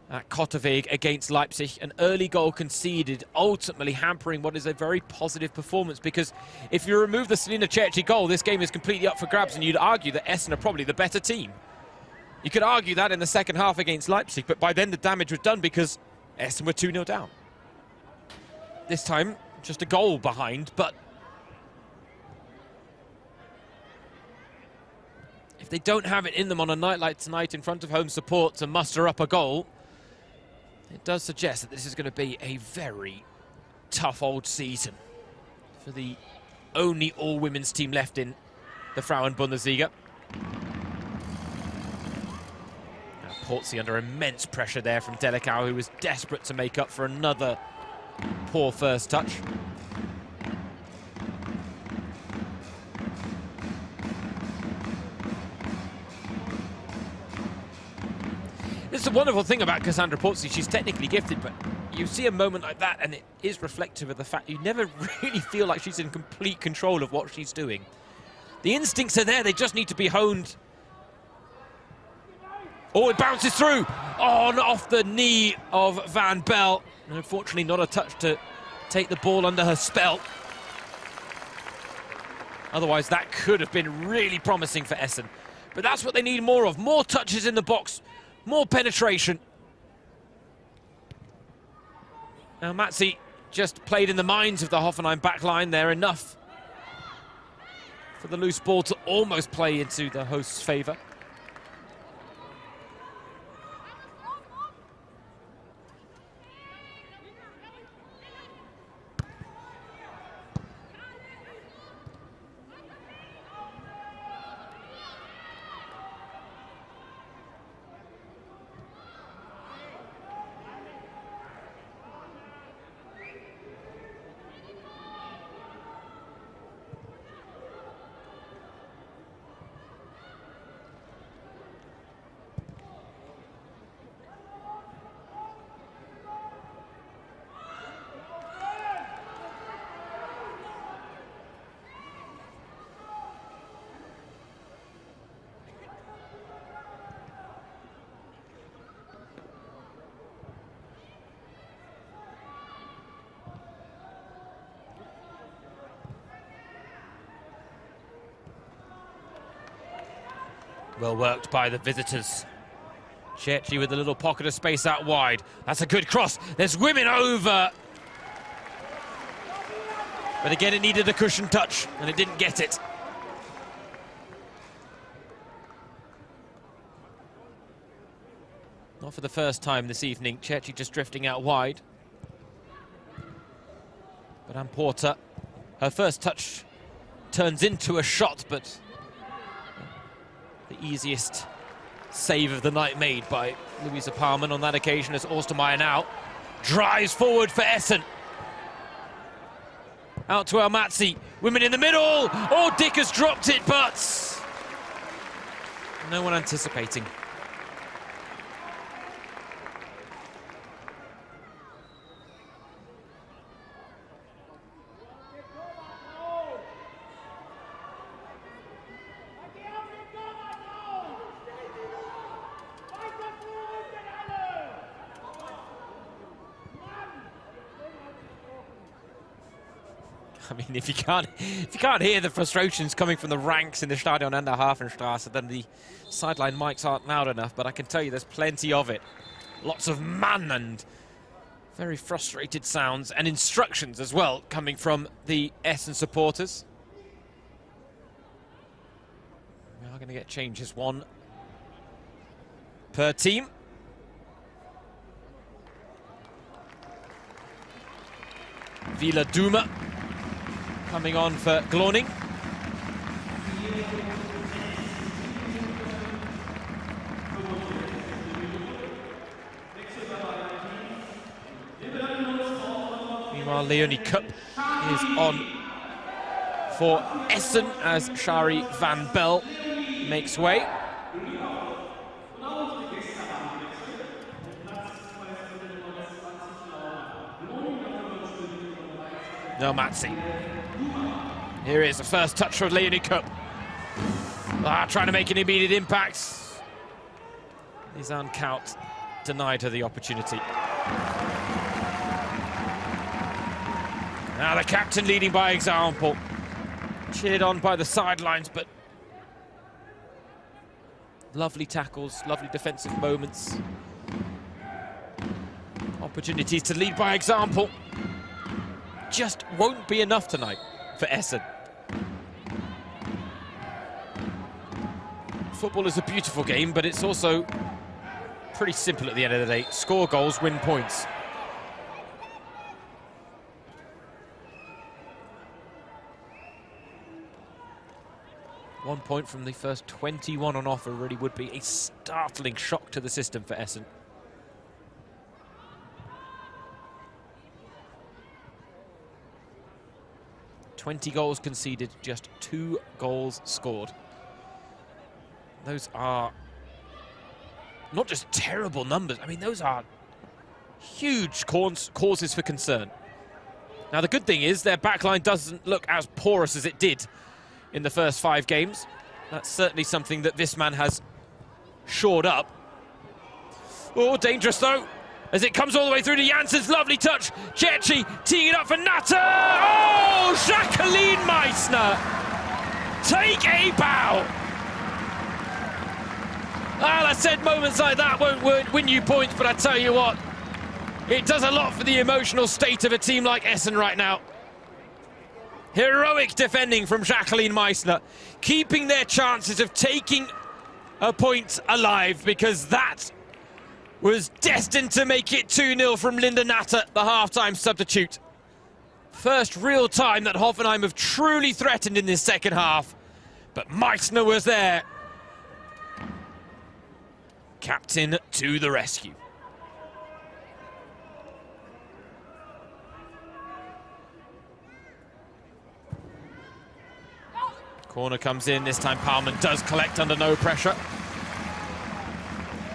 [SPEAKER 2] at Kotteweg against Leipzig. An early goal conceded, ultimately hampering what is a very positive performance, because if you remove the Selina Cerci goal, this game is completely up for grabs, and you'd argue that Essen are probably the better team. You could argue that in the second half against Leipzig, but by then the damage was done because Essen were 2-0 down. This time, just a goal behind, but if they don't have it in them on a night like tonight in front of home support to muster up a goal, it does suggest that this is going to be a very tough old season for the only all-women's team left in the Frauen-Bundesliga. Portsy under immense pressure there from Delicao, who was desperate to make up for another poor first touch. This is a wonderful thing about Cassandra Portsy. She's technically gifted, but you see a moment like that and it is reflective of the fact you never really feel like she's in complete control of what she's doing. The instincts are there, they just need to be honed. Oh, it bounces through on off the knee of Van Bell. And unfortunately, not a touch to take the ball under her spell. Otherwise, that could have been really promising for Essen. But that's what they need more of. More touches in the box, more penetration. Now, Matzi just played in the minds of the Hoffenheim backline there, enough for the loose ball to almost play into the host's favour. Well worked by the visitors. Cerci with a little pocket of space out wide. That's a good cross. There's women over. But again, it needed a cushion touch, and it didn't get it. Not for the first time this evening. Chechi just drifting out wide. But Amporta, her first touch turns into a shot, but the easiest save of the night made by Louisa Palman on that occasion, as Ostermeier now drives forward for Essen. Out to Almaty, women in the middle. Oh, Dick has dropped it, but no one anticipating. I mean, if you can't hear the frustrations coming from the ranks in the Stadion an der Hafenstraße, then the sideline mics aren't loud enough, but I can tell you there's plenty of it. Lots of man and very frustrated sounds and instructions as well coming from the Essen supporters. We are going to get changes, one per team. Vila Duma coming on for Gloning. Meanwhile, Leonie Kupp is on for Essen as Shari van Bell makes way. No, Matzi. Here is the first touch from Leonie Kupp. Trying to make an immediate impact. Lisanne Kaut denied her the opportunity. Now the captain leading by example. Cheered on by the sidelines, but lovely tackles, lovely defensive moments. Opportunities to lead by example. Just won't be enough tonight for Essen. Football is a beautiful game, but it's also pretty simple at the end of the day. Score goals, win points. One point from the first 21 on offer really would be a startling shock to the system for Essen. $20 goals conceded, just 2 goals scored. Those are not just terrible numbers, I mean, those are huge causes for concern. Now, the good thing is their backline doesn't look as porous as it did in the first 5 games. That's certainly something that this man has shored up. Oh, dangerous though, as it comes all the way through to Janssens. Lovely touch. Chechi teeing it up for Natter. Oh, Jacqueline Meissner. Take a bow. Well, I said moments like that won't win you points, but I tell you what, it does a lot for the emotional state of a team like Essen right now. Heroic defending from Jacqueline Meissner, keeping their chances of taking a point alive, because that was destined to make it 2-0 from Linda Natter, the half-time substitute. First real time that Hoffenheim have truly threatened in this second half, but Meissner was there. Captain to the rescue. Corner comes in, this time Palman does collect under no pressure.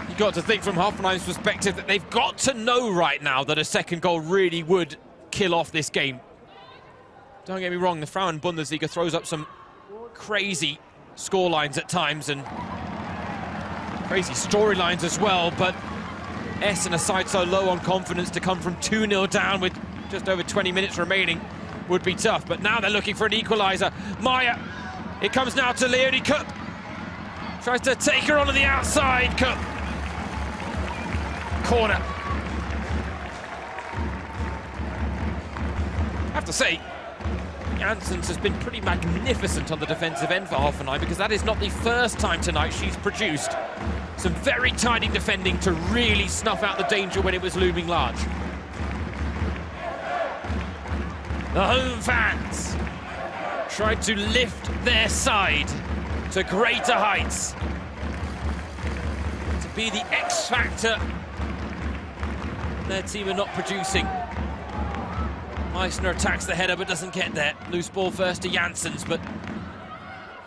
[SPEAKER 2] You've got to think from Hoffenheim's perspective that they've got to know right now that a second goal really would kill off this game. Don't get me wrong, the Frauen-Bundesliga throws up some crazy scorelines at times and crazy storylines as well, but Essen, a side so low on confidence, to come from 2-0 down with just over 20 minutes remaining would be tough. But now they're looking for an equaliser. Maya, it comes now to Leonie Kupp. Tries to take her onto the outside, Kupp. Corner. I have to say, Janssens has been pretty magnificent on the defensive end for Hoffenheim, because that is not the first time tonight she's produced some very tidy defending to really snuff out the danger when it was looming large. The home fans tried to lift their side to greater heights, to be the X factor their team are not producing. Meissner attacks the header but doesn't get there. Loose ball first to Janssens, but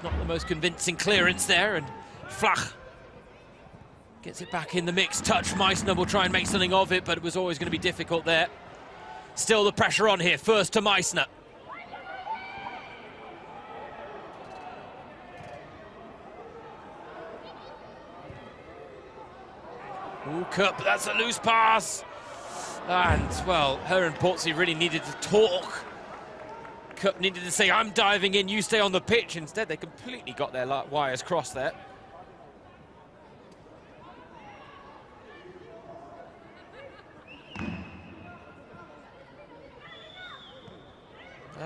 [SPEAKER 2] not the most convincing clearance there, and Flach gets it back in the mix. Touch, Meissner will try and make something of it, but it was always going to be difficult there. Still the pressure on here, first to Meissner. Ooh, Kupp, that's a loose pass. And, well, her and Portsy really needed to talk. Kupp needed to say, I'm diving in, you stay on the pitch. Instead, they completely got their wires crossed there.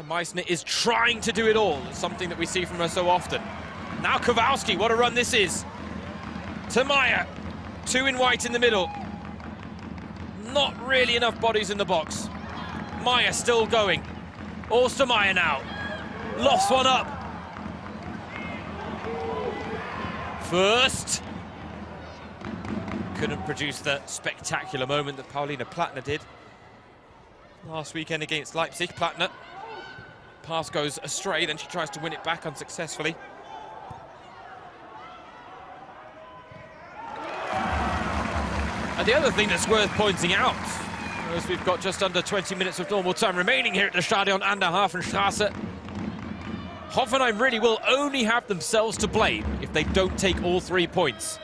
[SPEAKER 2] Meissner is trying to do it all, something that we see from her so often. Now Kowalski, what a run this is. To Maya, two in white in the middle. Not really enough bodies in the box. Maya still going. Ostermeyer now. Lofts one up. First. Couldn't produce the spectacular moment that Paulina Plattner did last weekend against Leipzig. Plattner. Pass goes astray, then she tries to win it back unsuccessfully. And the other thing that's worth pointing out, as we've got just under 20 minutes of normal time remaining here at the Stadion an der Hafenstraße, Hoffenheim really will only have themselves to blame if they don't take all 3 points.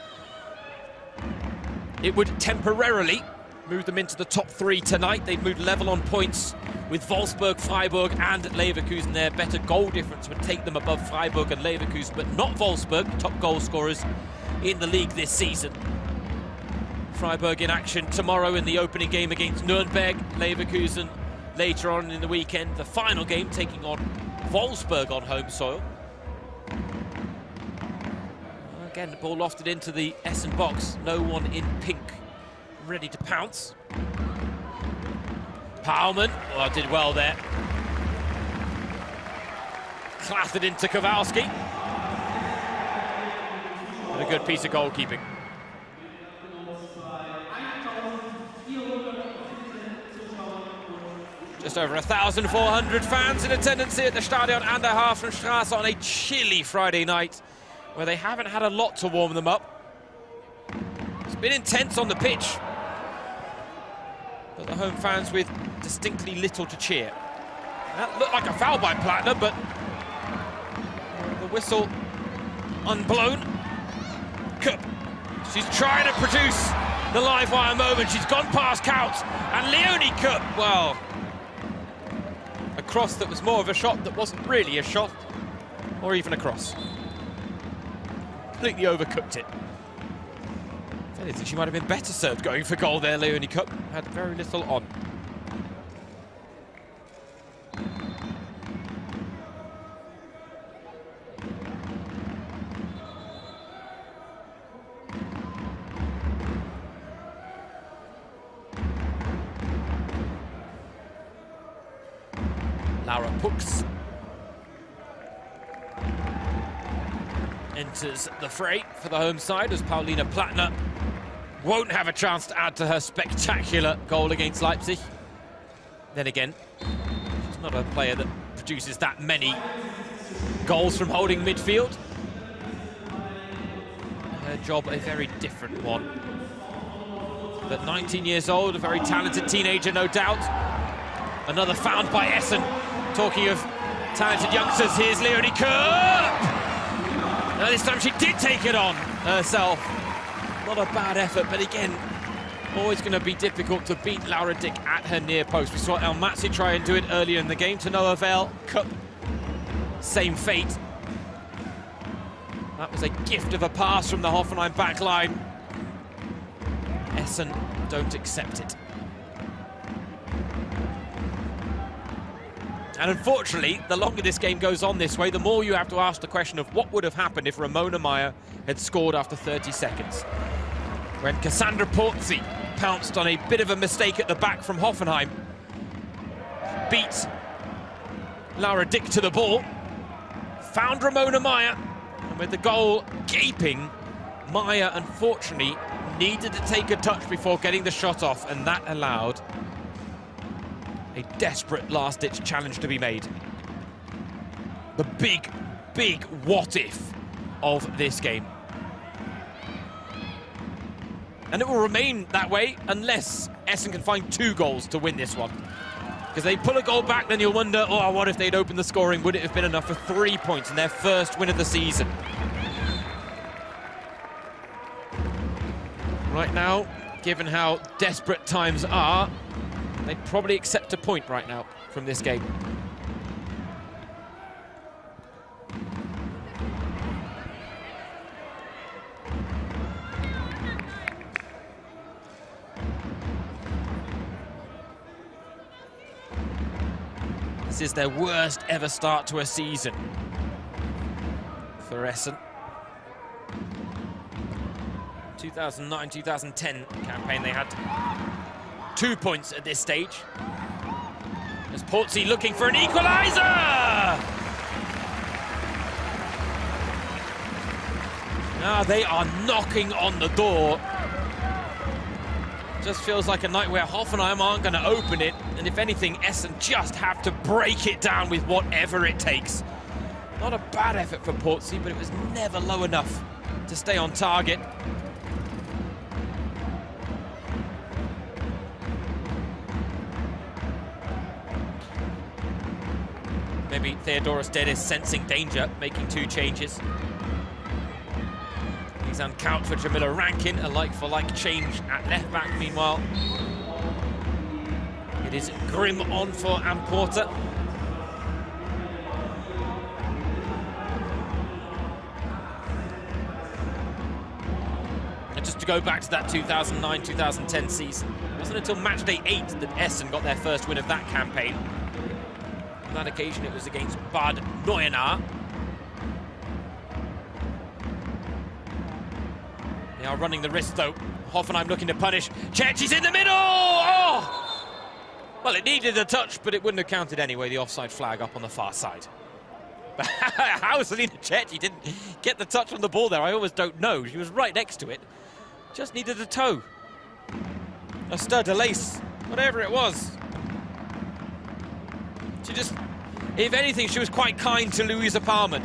[SPEAKER 2] It would temporarily move them into the top 3 tonight. They'd move level on points with Wolfsburg, Freiburg and Leverkusen. Their better goal difference would take them above Freiburg and Leverkusen, but not Wolfsburg, top goal scorers in the league this season. Freiburg in action tomorrow in the opening game against Nuremberg. Leverkusen later on in the weekend, the final game taking on Wolfsburg on home soil. Again, the ball lofted into the Essen box. No one in pink ready to pounce. Paumann, oh, did well there. Clattered into Kowalski. And a good piece of goalkeeping. Just over 1,400 fans in attendance here at the Stadion an der Hafenstraße on a chilly Friday night, where they haven't had a lot to warm them up. It's been intense on the pitch, but the home fans with distinctly little to cheer. That looked like a foul by Plattner, but the whistle unblown. Kupp, she's trying to produce the live wire moment. She's gone past Kaut, and Leonie Kupp, well, a cross that was more of a shot that wasn't really a shot, or even a cross. Completely overcooked it. If anything, she might have been better served going for goal there. Leonie Kupp had very little on. Laura Pux enters the fray for the home side, as Paulina Plattner won't have a chance to add to her spectacular goal against Leipzig. Then again, she's not a player that produces that many goals from holding midfield. Her job a very different one. But 19 years old, a very talented teenager, no doubt. Another found by Essen. Talking of talented youngsters, here's Leonie Kupp. Now this time she did take it on herself. Not a bad effort, but again, always going to be difficult to beat Laura Dick at her near post. We saw El Matzi try and do it earlier in the game to no avail. Kupp, same fate. That was a gift of a pass from the Hoffenheim back line. Essen don't accept it. And unfortunately, the longer this game goes on this way, the more you have to ask the question of what would have happened if Ramona Meyer had scored after 30 seconds. When Cassandra Porzi pounced on a bit of a mistake at the back from Hoffenheim, beat Laura Dick to the ball, found Ramona Meyer, and with the goal gaping, Meyer unfortunately needed to take a touch before getting the shot off, and that allowed a desperate last-ditch challenge to be made. The big what if of this game. And it will remain that way unless Essen can find 2 goals to win this one. Because they pull a goal back, then you'll wonder, oh, what if they'd opened the scoring? Would it have been enough for 3 points in their first win of the season? Right now, given how desperate times are, they'd probably accept a point right now from this game. This is their worst ever start to a season for Essen. 2009-2010 campaign, they had 2 points at this stage. As Porzi looking for an equaliser! Now they are knocking on the door. Just feels like a night where Hoffenheim aren't going to open it, and if anything, Essen just have to break it down with whatever it takes. Not a bad effort for Porzi, but it was never low enough to stay on target. Maybe Theodora Stead is sensing danger, making 2 changes. He's on couch for Jamila Rankin, a like-for-like change at left-back. Meanwhile, it is Grim on for Amporta. And just to go back to that 2009-2010 season, it wasn't until matchday 8 that Essen got their first win of that campaign. On that occasion, it was against Bad Neuenahr. They are running the risk, though. Hoffenheim looking to punish. Cecchi's in the middle! Oh! Well, it needed a touch, but it wouldn't have counted anyway. The offside flag up on the far side. How Selina Cecchi didn't get the touch on the ball there, I always don't know. She was right next to it. Just needed a toe. A stud, a lace, whatever it was. She just, if anything, she was quite kind to Louisa Parman.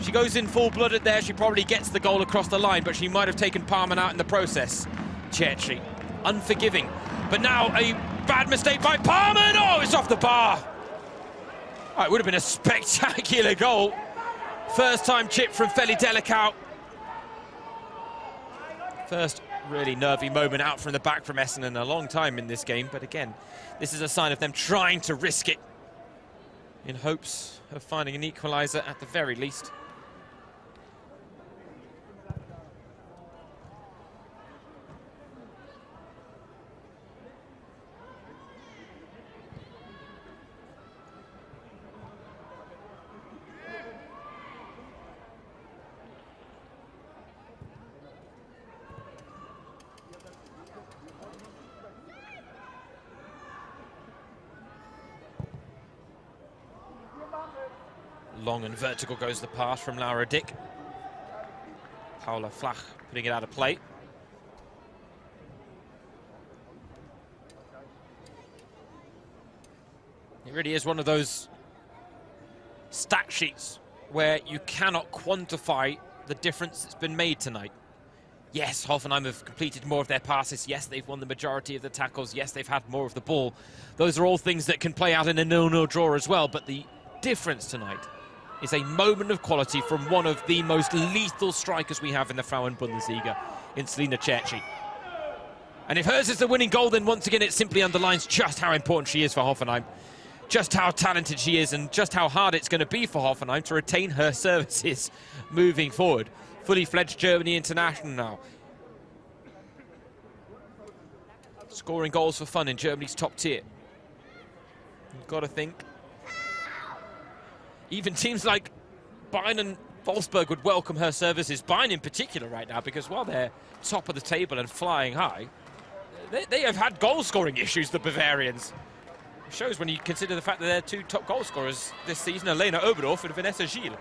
[SPEAKER 2] She goes in full-blooded there, she probably gets the goal across the line, but she might have taken Parman out in the process. Cecchi, unforgiving. But now a bad mistake by Parman! Oh, it's off the bar! Oh, it would have been a spectacular goal. First time chip from Feli Delicau. First really nervy moment out from the back from Essen in a long time in this game, but again, this is a sign of them trying to risk it in hopes of finding an equaliser at the very least. Long and vertical goes the pass from Laura Dick. Paula Flach putting it out of play. It really is one of those stat sheets where you cannot quantify the difference that's been made tonight. Yes, Hoffenheim have completed more of their passes. Yes, they've won the majority of the tackles. Yes, they've had more of the ball. Those are all things that can play out in a 0-0 draw as well, but the difference tonight is a moment of quality from one of the most lethal strikers we have in the Frauen-Bundesliga, in Selina Cecchi. And if hers is the winning goal, then once again it simply underlines just how important she is for Hoffenheim, just how talented she is, and just how hard it's going to be for Hoffenheim to retain her services moving forward. Fully fledged Germany international now. Scoring goals for fun in Germany's top tier. You've got to think even teams like Bayern and Wolfsburg would welcome her services. Bayern in particular right now, because while they're top of the table and flying high, they have had goal-scoring issues, the Bavarians. It shows when you consider the fact that their two top goal scorers this season are Lena Oberdorf and Vanessa Gilles.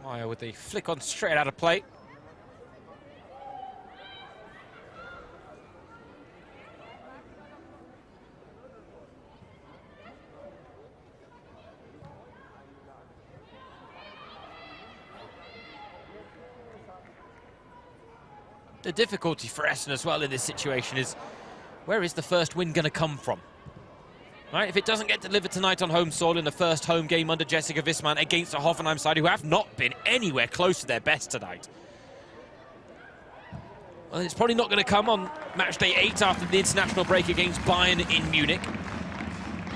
[SPEAKER 2] Meyer with the flick on straight out of play. The difficulty for Essen as well in this situation is, where is the first win going to come from? Right, if it doesn't get delivered tonight on home soil in the first home game under Jessica Wisman against a Hoffenheim side who have not been anywhere close to their best tonight, well, it's probably not going to come on match day 8 after the international break against Bayern in Munich.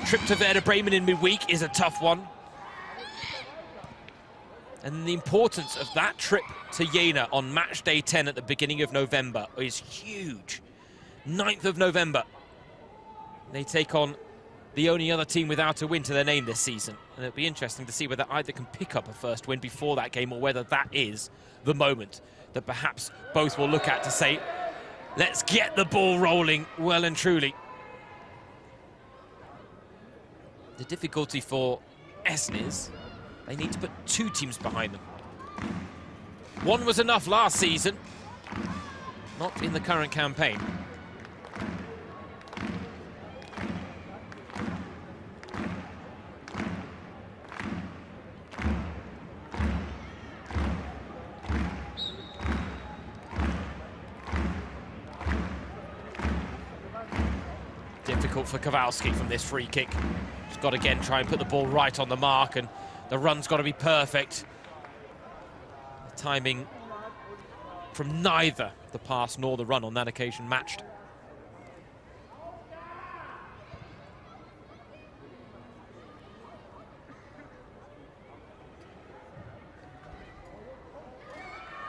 [SPEAKER 2] Trip to Werder Bremen in midweek is a tough one. And the importance of that trip to Jena on match day 10 at the beginning of November is huge. 9th of November, they take on the only other team without a win to their name this season. And it'll be interesting to see whether either can pick up a first win before that game, or whether that is the moment that perhaps both will look at to say, let's get the ball rolling well and truly. The difficulty for Essen is they need to put 2 teams behind them. One was enough last season, not in the current campaign. Difficult for Kowalski from this free kick. He's got to again try and put the ball right on the mark, and the run's got to be perfect. The timing from neither the pass nor the run on that occasion matched.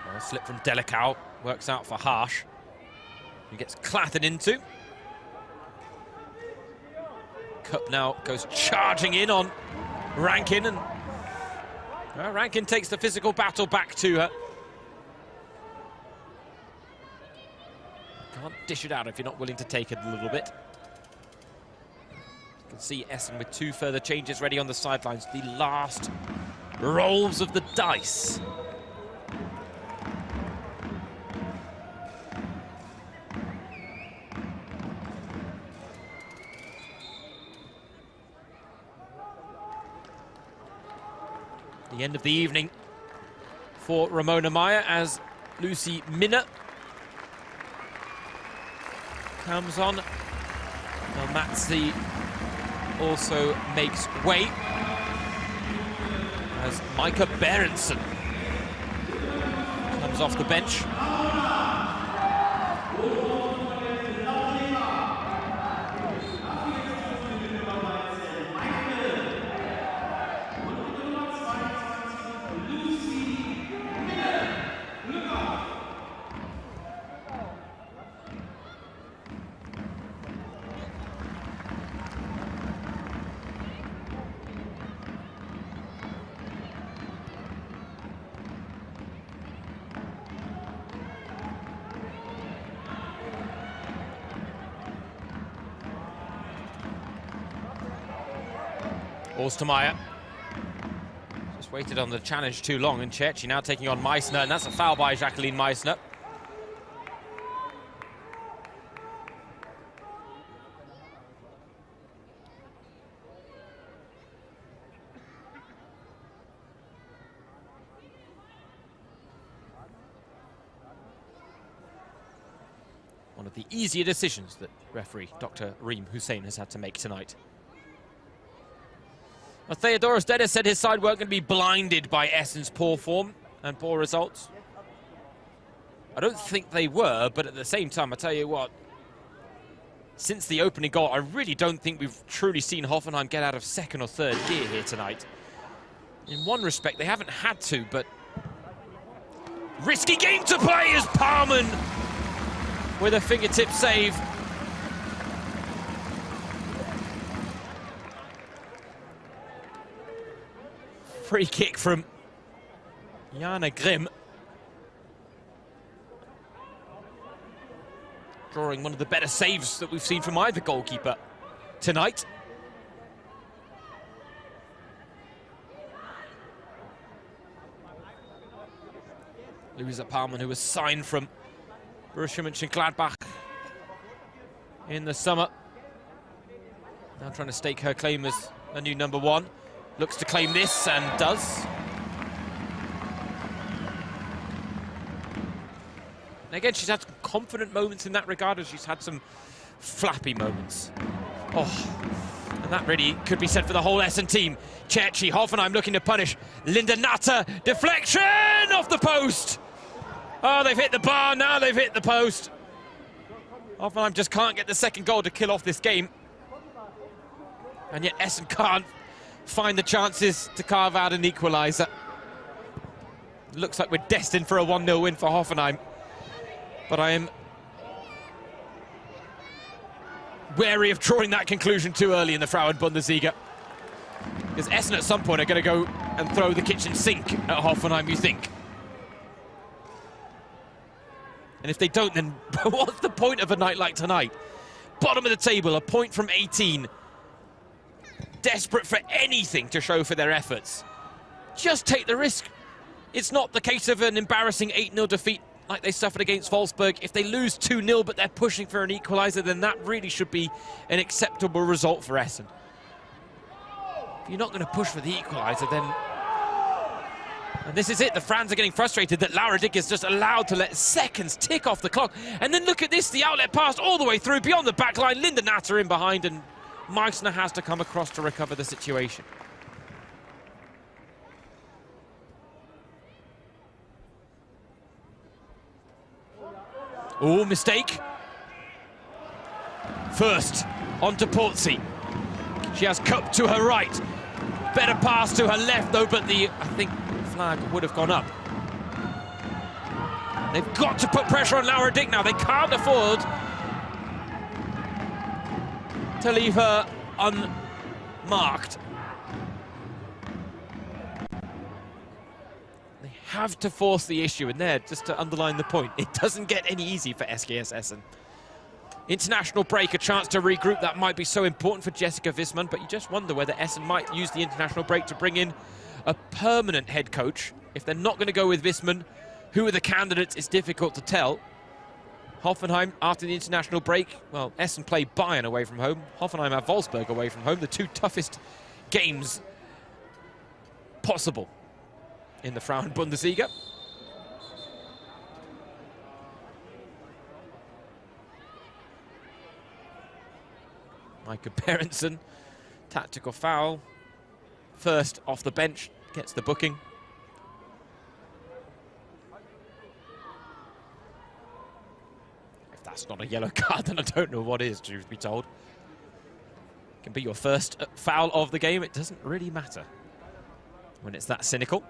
[SPEAKER 2] Well, slip from Delicau works out for Harsh. He gets clattered into. Cup now goes charging in on Rankin, and Rankin takes the physical battle back to her. Can't dish it out if you're not willing to take it a little bit. You can see Essen with 2 further changes ready on the sidelines. The last rolls of the dice. The end of the evening for Ramona Meyer as Lucy Minner comes on. Now Matzi also makes way as Micah Berenson comes off the bench. Ostermeier just waited on the challenge too long, and Cecchi now taking on Meissner, and that's a foul by Jacqueline Meissner. of the easier decisions that referee Dr. Reem Hussein has had to make tonight. Well, Theodoros Dedis said his side weren't going to be blinded by Essen's poor form and poor results. I don't think they were, but at the same time, I tell you what, since the opening goal, I really don't think we've truly seen Hoffenheim get out of second or third gear here tonight. In one respect, they haven't had to, but risky game to play as Parman with a fingertip save. Free kick from Jana Grimm. Drawing one of the better saves that we've seen from either goalkeeper tonight. Luisa Palman, who was signed from Borussia Mönchengladbach in the summer. Now trying to stake her claim as a new number one. Looks to claim this and does. And again, she's had some confident moments in that regard, as she's had some flappy moments. Oh, and that really could be said for the whole Essen team. Cerci, Hoffenheim looking to punish. Linda Natter, deflection off the post. Oh, they've hit the bar, now they've hit the post. Hoffenheim just can't get the second goal to kill off this game. And yet Essen can't find the chances to carve out an equaliser. Looks like we're destined for a 1-0 win for Hoffenheim. But I am wary of drawing that conclusion too early in the Frauen-Bundesliga. Because Essen at some point are going to go and throw the kitchen sink at Hoffenheim, you think. And if they don't, then what's the point of a night like tonight? Bottom of the table, a point from 18. Desperate for anything to show for their efforts. Just take the risk. It's not the case of an embarrassing 8-0 defeat like they suffered against Wolfsburg. If they lose 2-0 but they're pushing for an equaliser, then that really should be an acceptable result for Essen. If you're not going to push for the equaliser, then... And this is it, the fans are getting frustrated that Laura Dick is just allowed to let seconds tick off the clock. And then look at this, the outlet pass all the way through, beyond the back line, Linda Natter in behind, and Meissner has to come across to recover the situation. Oh, mistake. First, onto Porzi. She has Cup to her right. Better pass to her left, though, but I think flag would have gone up. They've got to put pressure on Laura Dick now. They can't afford to leave her unmarked. They have to force the issue, and there, just to underline the point, it doesn't get any easy for SGS Essen. International break, a chance to regroup. That might be so important for Jessica Wisman, but you just wonder whether Essen might use the international break to bring in a permanent head coach. If they're not going to go with Wisman, who are the candidates? It's difficult to tell. Hoffenheim, after the international break, well, Essen play Bayern away from home. Hoffenheim have Wolfsburg away from home, the two toughest games possible in the Frauen-Bundesliga. Micah Berenson, tactical foul. First off the bench, gets the booking. If that's not a yellow card, then I don't know what is, truth be told. Can be your first foul of the game. It doesn't really matter when it's that cynical.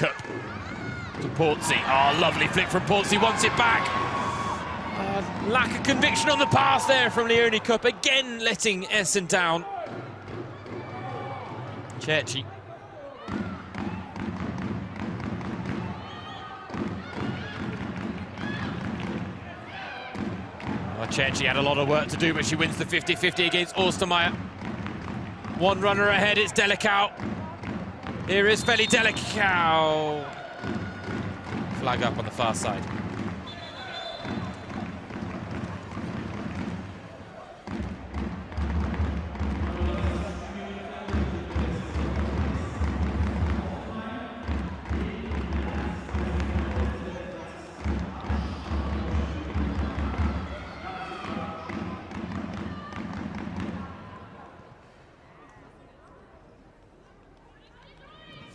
[SPEAKER 2] To Porzi. Oh, lovely flick from Porzi, wants it back. Lack of conviction on the pass there from Leonie Cup, again letting Essen down. Cerci. Well, Cerci had a lot of work to do, but she wins the 50-50 against Ostermeier. One runner ahead, it's Delicau. Here is Feli Delicau. Flag up on the far side.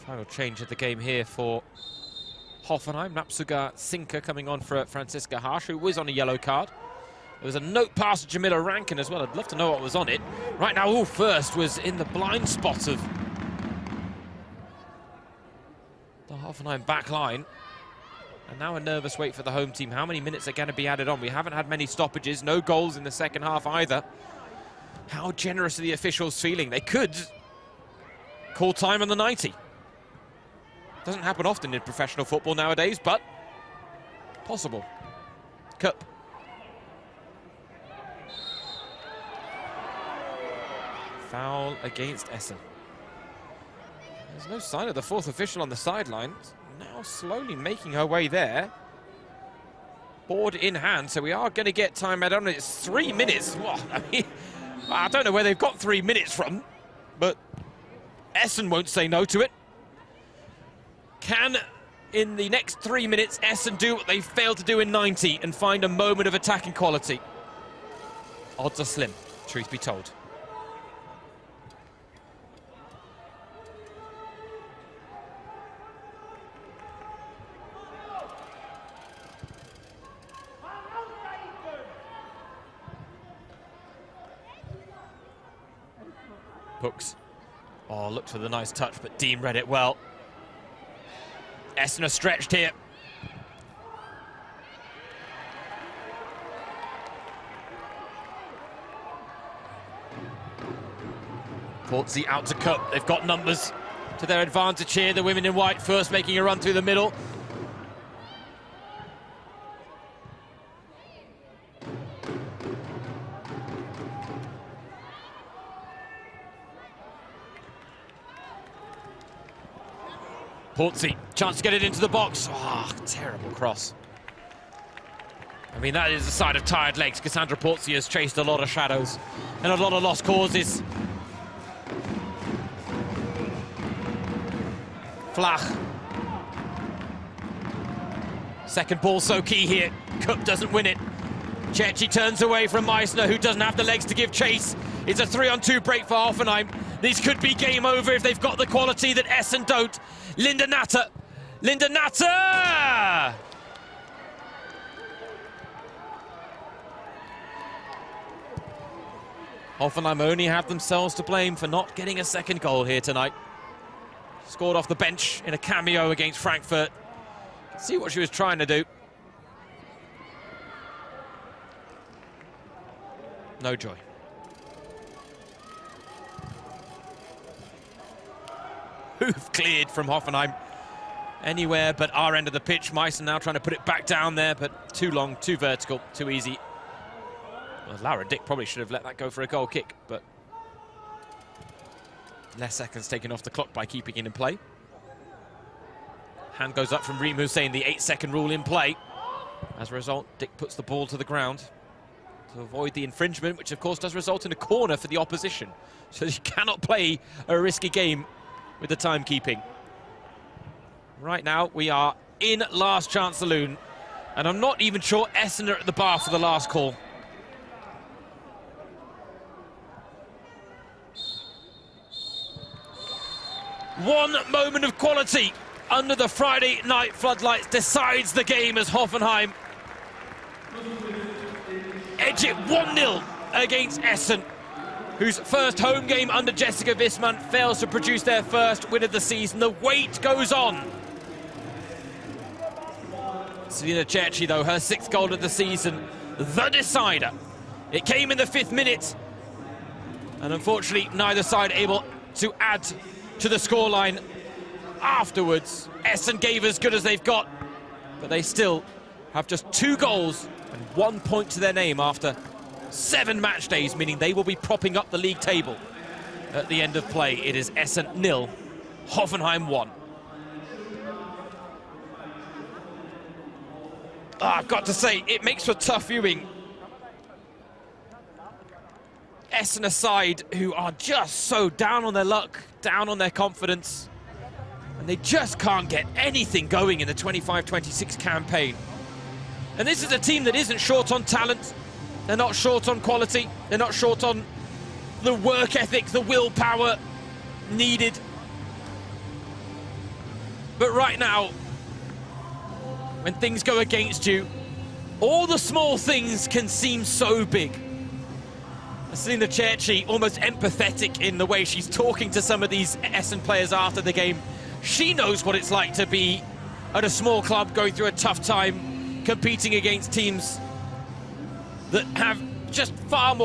[SPEAKER 2] Final change of the game here for Hoffenheim. Napsuga Sinker coming on for Franziska Harsch, who was on a yellow card. There was a note pass to Jamila Rankin as well. I'd love to know what was on it. Right now, first was in the blind spot of the Hoffenheim back line. And now a nervous wait for the home team. How many minutes are going to be added on? We haven't had many stoppages, no goals in the second half either. How generous are the officials feeling? They could call time on the 90. Doesn't happen often in professional football nowadays, but possible. Cup. Foul against Essen. There's no sign of the fourth official on the sidelines. Now slowly making her way there. Board in hand, so we are going to get time added on. It's 3 minutes. Well, I mean, I don't know where they've got 3 minutes from, but Essen won't say no to it. Can, in the next 3 minutes, Essen do what they failed to do in 90 and find a moment of attacking quality? Odds are slim, truth be told. Hooks. Oh, looked for the nice touch, but Dean read it well. Essen are stretched here. Portsea out to Cup. They've got numbers to their advantage here. The women in white first making a run through the middle. Portsea, chance to get it into the box. Oh, terrible cross. I mean, that is a side of tired legs. Cassandra Portsea has chased a lot of shadows and a lot of lost causes. Flach. Second ball so key here. Cup doesn't win it. Cecchi turns away from Meissner, who doesn't have the legs to give chase. It's a 3-on-2 break for Hoffenheim. This could be game over if they've got the quality that Essen don't. Linda Natter. Linda Natter! Hoffenheim only have themselves to blame for not getting a second goal here tonight. Scored off the bench in a cameo against Frankfurt. See what she was trying to do. No joy. Hoof cleared from Hoffenheim. Anywhere but our end of the pitch. Meissen now trying to put it back down there, but too long, too vertical, too easy. Well, Laura Dick probably should have let that go for a goal kick, but less seconds taken off the clock by keeping it in play. Hand goes up from Reem Hussein, the 8-second rule in play. As a result, Dick puts the ball to the ground to avoid the infringement, which of course does result in a corner for the opposition. So you cannot play a risky game with the timekeeping. Right now, we are in last chance saloon, and I'm not even sure Essen are at the bar for the last call. One moment of quality under the Friday night floodlights decides the game as Hoffenheim edge it 1-0 against Essen, whose first home game under Jessica Wissmann fails to produce their first win of the season. The wait goes on. Selina Cecchi, though, her 6th goal of the season, the decider. It came in the 5th minute, and unfortunately neither side able to add to the scoreline afterwards. Essen gave as good as they've got, but they still have just 2 goals and 1 point to their name after 7 match days, meaning they will be propping up the league table at the end of play. It is Essen 0, Hoffenheim 1. I've got to say, it makes for tough viewing. Essen aside, who are just so down on their luck, down on their confidence, and they just can't get anything going in the 25-26 campaign. And this is a team that isn't short on talent, they're not short on quality, they're not short on the work ethic, the willpower needed. But right now, when things go against you, all the small things can seem so big. Selina Cerci almost empathetic in the way she's talking to some of these Essen players after the game. She knows what it's like to be at a small club going through a tough time, competing against teams that have just far more